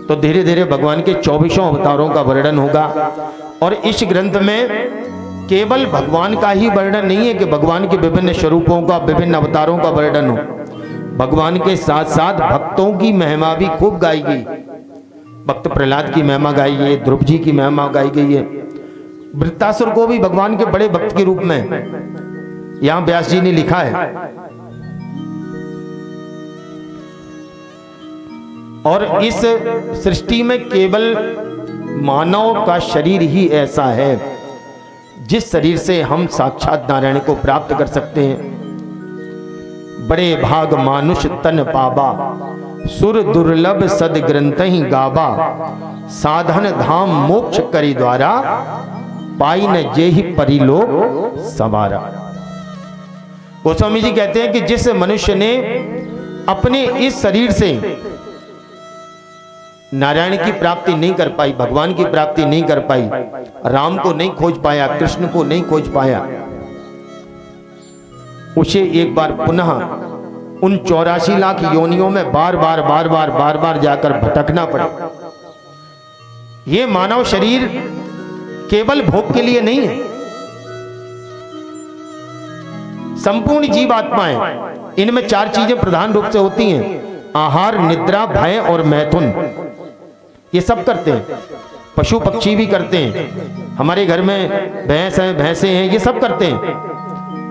तो धीरे धीरे भगवान के 24 अवतारों का वर्णन होगा। और इस ग्रंथ में केवल भगवान का ही वर्णन नहीं है कि भगवान के विभिन्न स्वरूपों का, विभिन्न अवतारों का वर्णन हो, भगवान के साथ साथ भक्तों की महिमा भी खूब गाई गई। भक्त प्रहलाद की महिमा गाई गई है, ध्रुव जी की महिमा गाई गई है, वृत्तासुर को भी भगवान के बड़े भक्त के रूप में यहां व्यास जी ने लिखा है। और इस सृष्टि में केवल मानव का शरीर ही ऐसा है जिस शरीर से हम साक्षात नारायण को प्राप्त कर सकते हैं। बड़े भाग मानुष तन पाबा, सुर दुर्लभ सद ग्रंथ ही गाबा, साधन धाम मोक्ष करी द्वारा, पाई न जेहि परिलोक सवारा। गोस्वामी जी कहते हैं कि जिस मनुष्य ने अपने इस शरीर से नारायण की प्राप्ति नहीं कर पाई, भगवान की प्राप्ति नहीं कर पाई, राम को नहीं खोज पाया, कृष्ण को नहीं खोज पाया, उसे एक बार पुनः उन 84 लाख योनियों में बार बार जाकर भटकना पड़े। ये मानव शरीर केवल भोग के लिए नहीं है। संपूर्ण जीव आत्माएं, इनमें 4 चीजें प्रधान रूप से होती हैं: आहार, निद्रा, भय और मैथुन। ये सब करते हैं, पशु पक्षी भी करते हैं, हमारे घर में भैंस हैं, भैंसे हैं, ये सब करते हैं,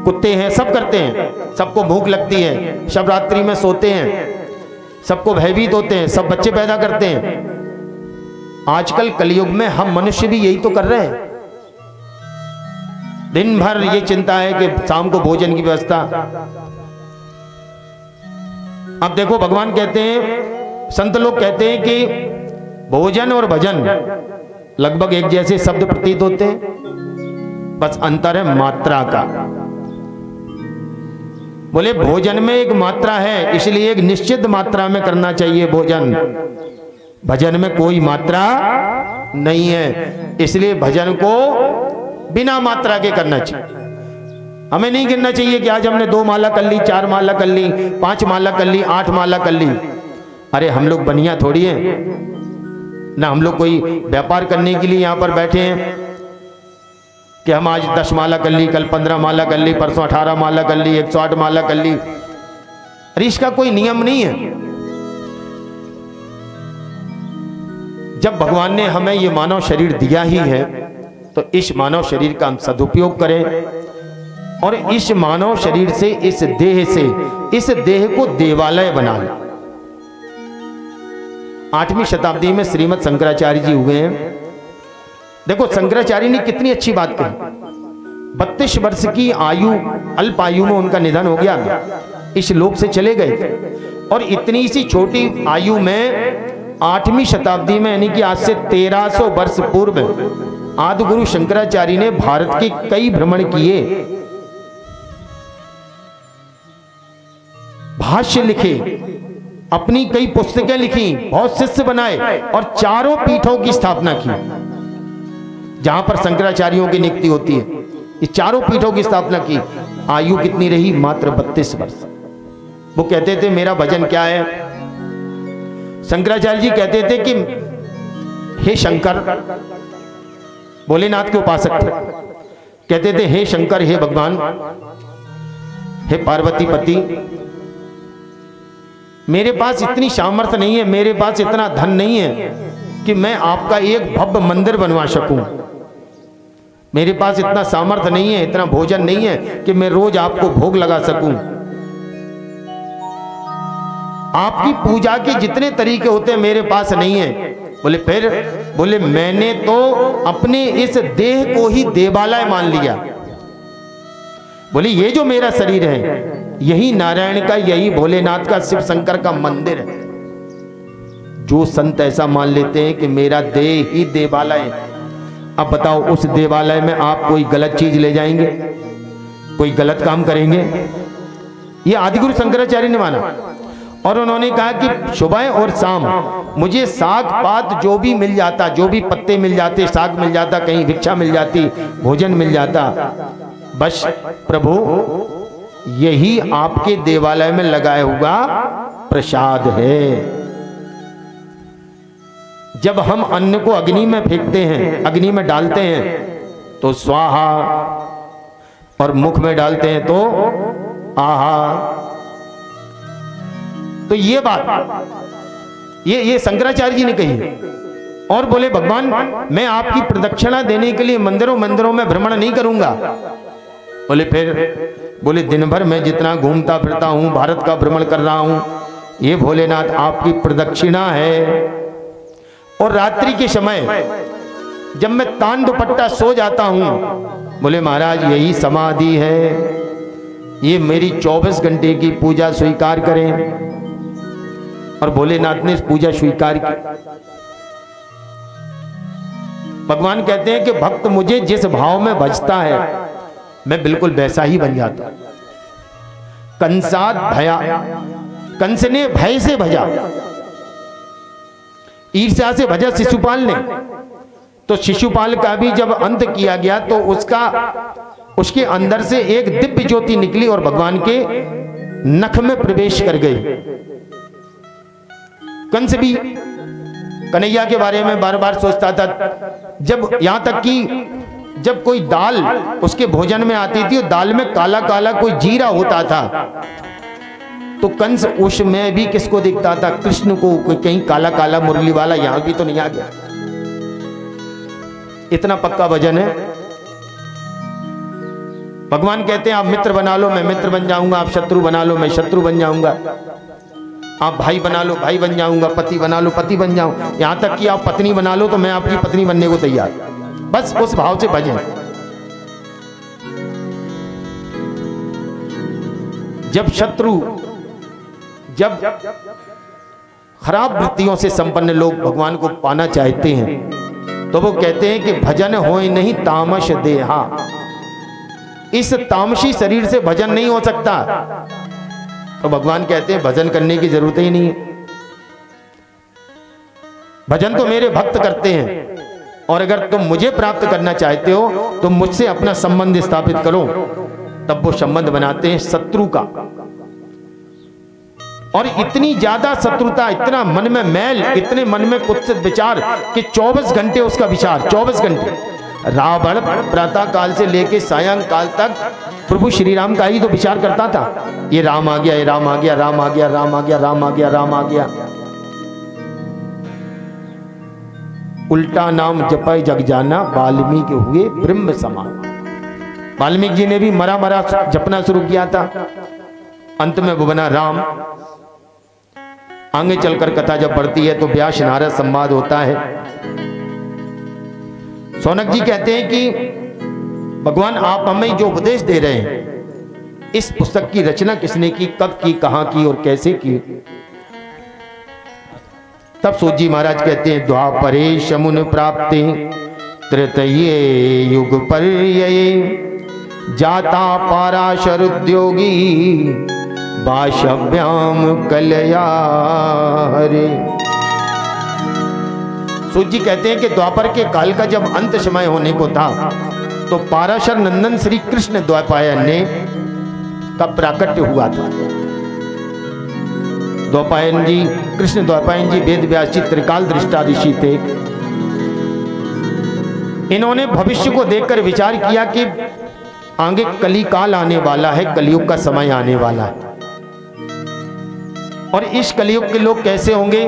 कुत्ते हैं, सब करते हैं। सबको भूख लगती है, सब रात्रि में सोते हैं, सबको भयभीत होते हैं, सब बच्चे पैदा करते हैं। आजकल कलयुग में हम मनुष्य भी यही तो कर रहे हैं। दिन भर ये चिंता है कि शाम को भोजन की व्यवस्था। अब देखो, भगवान कहते हैं, संत लोग कहते हैं कि भोजन और भजन लगभग एक जैसे शब्द प्रतीत होते हैं, बस अंतर है मात्रा का। बोले भोजन में एक मात्रा है, इसलिए एक निश्चित मात्रा में करना चाहिए भोजन। भजन में कोई मात्रा नहीं है, इसलिए भजन को बिना मात्रा के करना चाहिए। हमें नहीं गिनना चाहिए कि आज हमने 2 माला कर ली, 4 माला कर ली, 5 माला कर ली, 8 माला कर ली। अरे हम लोग बनिया थोड़ी हैं ना, हम लोग कोई व्यापार करने के लिए यहां पर बैठे हैं कि हम आज 10 माला कर ली, कल 15 माला कर ली, परसों 18 माला कर ली, 108 माला कर ली। अरे इसका कोई नियम नहीं है। जब भगवान ने हमें ये मानव शरीर दिया ही है तो इस मानव शरीर का हम सदुपयोग करें और इस मानव शरीर से, इस देह को देवालय बना लें। 8वीं शताब्दी में श्रीमद शंकराचार्य जी हुए हैं। देखो शंकराचार्य ने कितनी अच्छी बात कही। 32 वर्ष की आयु, अल्प आयु में उनका निधन हो गया, इस लोक से चले गए। और इतनी सी छोटी आयु में 8वीं शताब्दी में, यानी कि आज से 1300 वर्ष पूर्व, आदि गुरु शंकराचार्य ने भारत के कई भ्रमण किए, भाष्य लिखे, अपनी कई पुस्तकें लिखी, बहुत शिष्य बनाए और चारों पीठों की स्थापना की जहां पर शंकराचार्यों की नियुक्ति होती है। ये चारों पीठों की स्थापना की। आयु कितनी रही? मात्र 32 वर्ष। वो कहते थे मेरा भजन क्या है? शंकराचार्य जी कहते थे कि हे शंकर, भोलेनाथ के उपासक थे, कहते थे हे शंकर, हे भगवान, हे पार्वती पति, मेरे पास इतनी सामर्थ्य नहीं है, मेरे पास इतना धन नहीं है कि मैं आपका एक भव्य मंदिर बनवा सकूं। मेरे पास इतना सामर्थ्य नहीं है, इतना भोजन नहीं है कि मैं रोज आपको भोग लगा सकूं। आपकी पूजा के जितने तरीके होते हैं मेरे पास नहीं है। बोले फिर? बोले मैंने तो अपने इस देह को ही देवालय मान लिया। बोले ये जो मेरा शरीर है यही नारायण का, यही भोलेनाथ का, शिव शंकर का मंदिर है। जो संत ऐसा मान लेते हैं कि मेरा देह ही देवालय है, अब बताओ उस देवालय में आप कोई गलत चीज ले जाएंगे, कोई गलत काम करेंगे? ये आदिगुरु शंकराचार्य ने माना और उन्होंने कहा कि सुबह और शाम मुझे साग पात जो भी मिल जाता, जो भी पत्ते मिल जाते, साग मिल जाता, कहीं भिक्षा मिल जाती, भोजन मिल जाता, बस प्रभु यही आपके देवालय में लगाया हुआ प्रसाद है। जब हम अन्न को अग्नि में फेंकते हैं, अग्नि में डालते हैं तो स्वाहा, और मुख में डालते हैं तो आहा। तो ये बात ये शंकराचार्य जी ने कही। और बोले भगवान मैं आपकी प्रदक्षिणा देने के लिए मंदिरों मंदिरों में भ्रमण नहीं करूंगा। बोले फिर? बोले दिन भर मैं जितना घूमता फिरता हूं, भारत का भ्रमण कर रहा हूं, ये भोलेनाथ आपकी प्रदक्षिणा है। और रात्रि के समय जब मैं तान दुपट्टा सो जाता हूं, बोले महाराज यही समाधि है, ये मेरी 24 घंटे की पूजा स्वीकार करें। और भोलेनाथ ने इस पूजा स्वीकार की। भगवान कहते हैं कि भक्त मुझे जिस भाव में भजता है मैं बिल्कुल वैसा ही बन जाता। कंसात भया, कंस ने भय से भजा, ईर्ष्या से भजा शिशुपाल ने। तो शिशुपाल का भी जब अंत किया गया तो उसके अंदर से एक दिव्य ज्योति निकली और भगवान के नख में प्रवेश कर गई। कंस भी कन्हैया के बारे में बार बार सोचता था। जब यहां तक कि जब कोई दाल उसके भोजन में आती थी, दाल में काला काला कोई जीरा होता था, तो कंस उसमें भी किसको दिखता था? कृष्ण को। कहीं काला काला मुरली वाला यहां भी तो नहीं आ गया। इतना पक्का वजन है। भगवान कहते हैं आप मित्र बना लो, मैं मित्र बन जाऊंगा। आप शत्रु बना लो, मैं शत्रु बन जाऊंगा। आप भाई बना लो, भाई बन जाऊंगा। पति बना लो, पति बन जाऊं। यहां तक कि आप पत्नी बना लो तो मैं आपकी पत्नी बनने को तैयार। बस उस भाव से भजें। जब शत्रु, जब खराब वृत्तियों से संपन्न लोग भगवान को पाना चाहते हैं तो वो कहते हैं कि भजन होए नहीं तामस देहा। इस तामसी शरीर से भजन नहीं हो सकता। तो भगवान कहते हैं भजन करने की जरूरत ही नहीं है। भजन तो मेरे भक्त करते हैं, और अगर तुम मुझे प्राप्त करना चाहते हो तो मुझसे अपना संबंध स्थापित करो। तब वो संबंध बनाते हैं शत्रु का। और इतनी ज्यादा शत्रुता, इतना मन में मैल, इतने मन में कुत्सित विचार कि 24 घंटे उसका विचार, 24 घंटे। रावण प्रातः काल से लेके सायंकाल तक प्रभु श्री राम का ही तो विचार करता था। ये राम आ गया, ये राम आ गया, राम आ गया, राम आ गया, राम आ गया, राम आ गया। उल्टा नाम जपय जग जाना, वाल्मीकि हुए ब्रह्म समान। वाल्मीकि जी ने भी मरा मरा जपना शुरू किया था। अंत में वो बना राम। आगे चलकर कथा जब बढ़ती है तो व्यास नारद संवाद होता है। सौनक जी कहते हैं कि भगवान आप हमें जो उपदेश दे रहे हैं, इस पुस्तक की रचना किसने की, कब की, कहां की और कैसे की? तब सूत जी महाराज कहते हैं द्वापरे शमुन प्राप्ते तृतीये युग पर्यये जाता पाराशर उद्योगी भाषव्याम कलया हरे। सूत जी कहते हैं कि द्वापर के काल का जब अंत समय होने को था तो पाराशर नंदन श्री कृष्ण द्वैपायन ने का प्राकट्य हुआ था। द्वैपायन जी, कृष्ण द्वैपायन जी वेद व्यास जी त्रिकाल दृष्टा ऋषि थे। इन्होंने भविष्य को देखकर विचार किया कि आगे कली काल आने वाला है, कलयुग का समय आने वाला है। और इस कलयुग के लोग कैसे होंगे?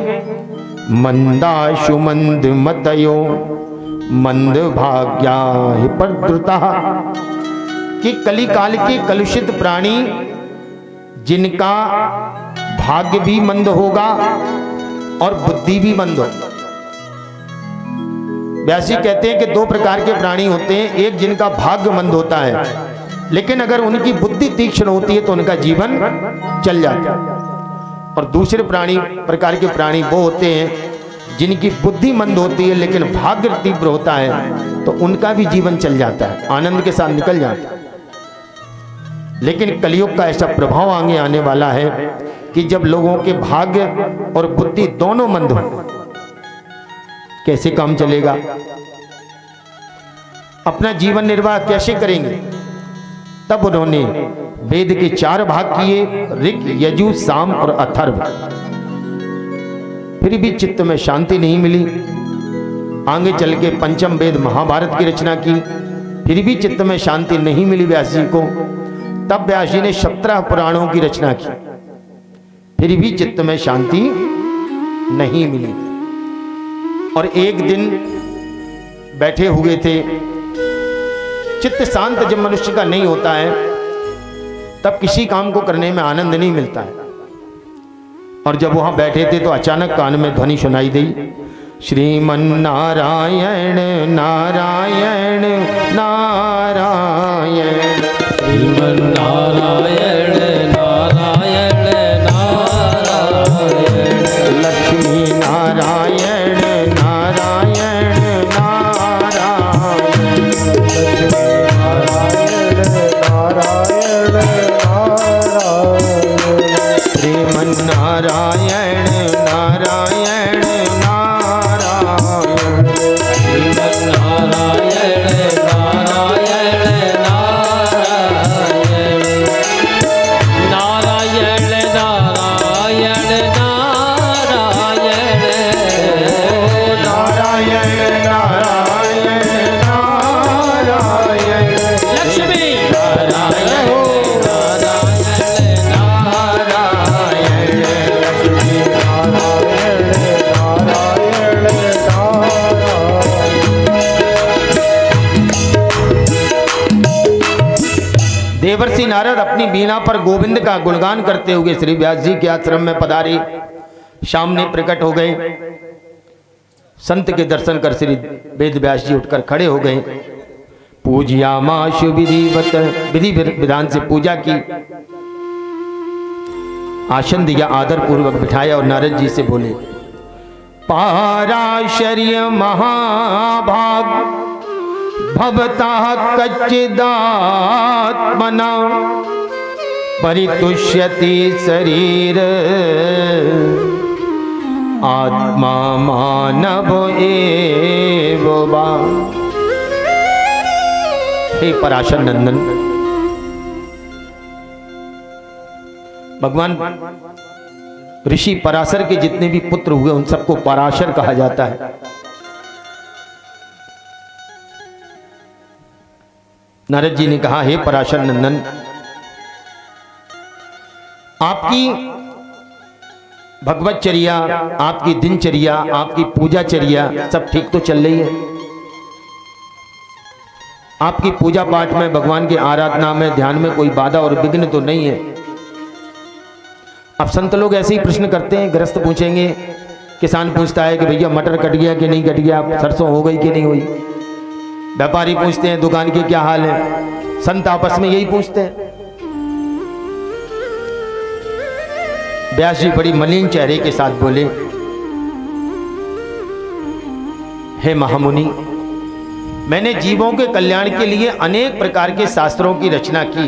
मंदाशु मंद मतयो मंद भाग्या प्रद्रुता। कि कली काल के कलुषित प्राणी जिनका भाग्य भी मंद होगा और बुद्धि भी मंद होगी। व्यास जी कहते हैं कि दो प्रकार के प्राणी होते हैं। एक जिनका भाग्य मंद होता है, लेकिन अगर उनकी बुद्धि तीक्ष्ण होती है तो उनका जीवन चल जाता है। और दूसरे प्रकार के प्राणी वो होते हैं जिनकी बुद्धि मंद होती है लेकिन भाग्य तीव्र होता है, तो उनका भी जीवन चल जाता है, आनंद के साथ निकल जाता है। लेकिन कलयुग का ऐसा प्रभाव आगे आने वाला है कि जब लोगों के भाग्य और बुद्धि दोनों मंद हो, कैसे काम चलेगा? अपना जीवन निर्वाह कैसे करेंगे? तब उन्होंने वेद के 4 भाग किए, ऋक, यजु, साम और अथर्व। फिर भी चित्त में शांति नहीं मिली। आगे चल के पंचम वेद महाभारत की रचना की, फिर भी चित्त में शांति नहीं मिली व्यास जी को। तब व्यास जी ने 17 पुराणों की रचना की, फिर भी चित्त में शांति नहीं मिली। और एक दिन बैठे हुए थे, चित्त शांत जब मनुष्य का नहीं होता है तब किसी काम को करने में आनंद नहीं मिलता है। और जब वहां बैठे थे तो अचानक कान में ध्वनि सुनाई दी, श्रीमन नारायण नारायण नारायण, श्रीमन नारायण नारायण नारायण, लक्ष्मी नारायण नारायण नारायण, लक्ष्मी नारायण नारायण नारायण, श्रीमन नारायण नारायण नारायण, श्रीमन नारायण नारायण नारायण, नारायण नारायण नारायण, नारायण नारायण नारायण, लक्ष्मी नारायण नारायण नारायण, लक्ष्मी नारायण नारायण नारायण। देवर्षि नारद अपनी बीना पर गोविंद का गुणगान करते हुए श्री व्यास जी के आश्रम में पधारे, सामने प्रकट हो गए। संत के दर्शन कर श्री वेद व्यास जी उठकर खड़े हो गए। पूज्यामाशु विधिवत, विधि विधान से पूजा की, आसन दिया, आदर पूर्वक बिठाया और नारद जी से बोले, पाराशर्य महाभाग भवता कच्चिदात्मना परितुष्यति शरीर आत्मा मानव एव वा। हे पराशर नंदन, भगवान ऋषि पराशर के जितने भी पुत्र हुए उन सबको पराशर कहा जाता है। नारद जी ने कहा, हे पराशर नंदन, आपकी भगवतचर्या, आपकी दिनचर्या, आपकी पूजाचर्या सब ठीक तो चल रही है। आपकी पूजा पाठ में, भगवान की आराधना में, ध्यान में कोई बाधा और विघ्न तो नहीं है। अब संत लोग ऐसे ही प्रश्न करते हैं, गृहस्थ पूछेंगे, किसान पूछता है कि भैया मटर कट गया कि नहीं कट गया, सरसों हो गई कि नहीं हुई। व्यापारी पूछते हैं दुकान के क्या हाल है। संत आपस में यही पूछते हैं। व्यास जी बड़ी मलिन चेहरे के साथ बोले, हे महामुनि, मैंने जीवों के कल्याण के लिए अनेक प्रकार के शास्त्रों की रचना की,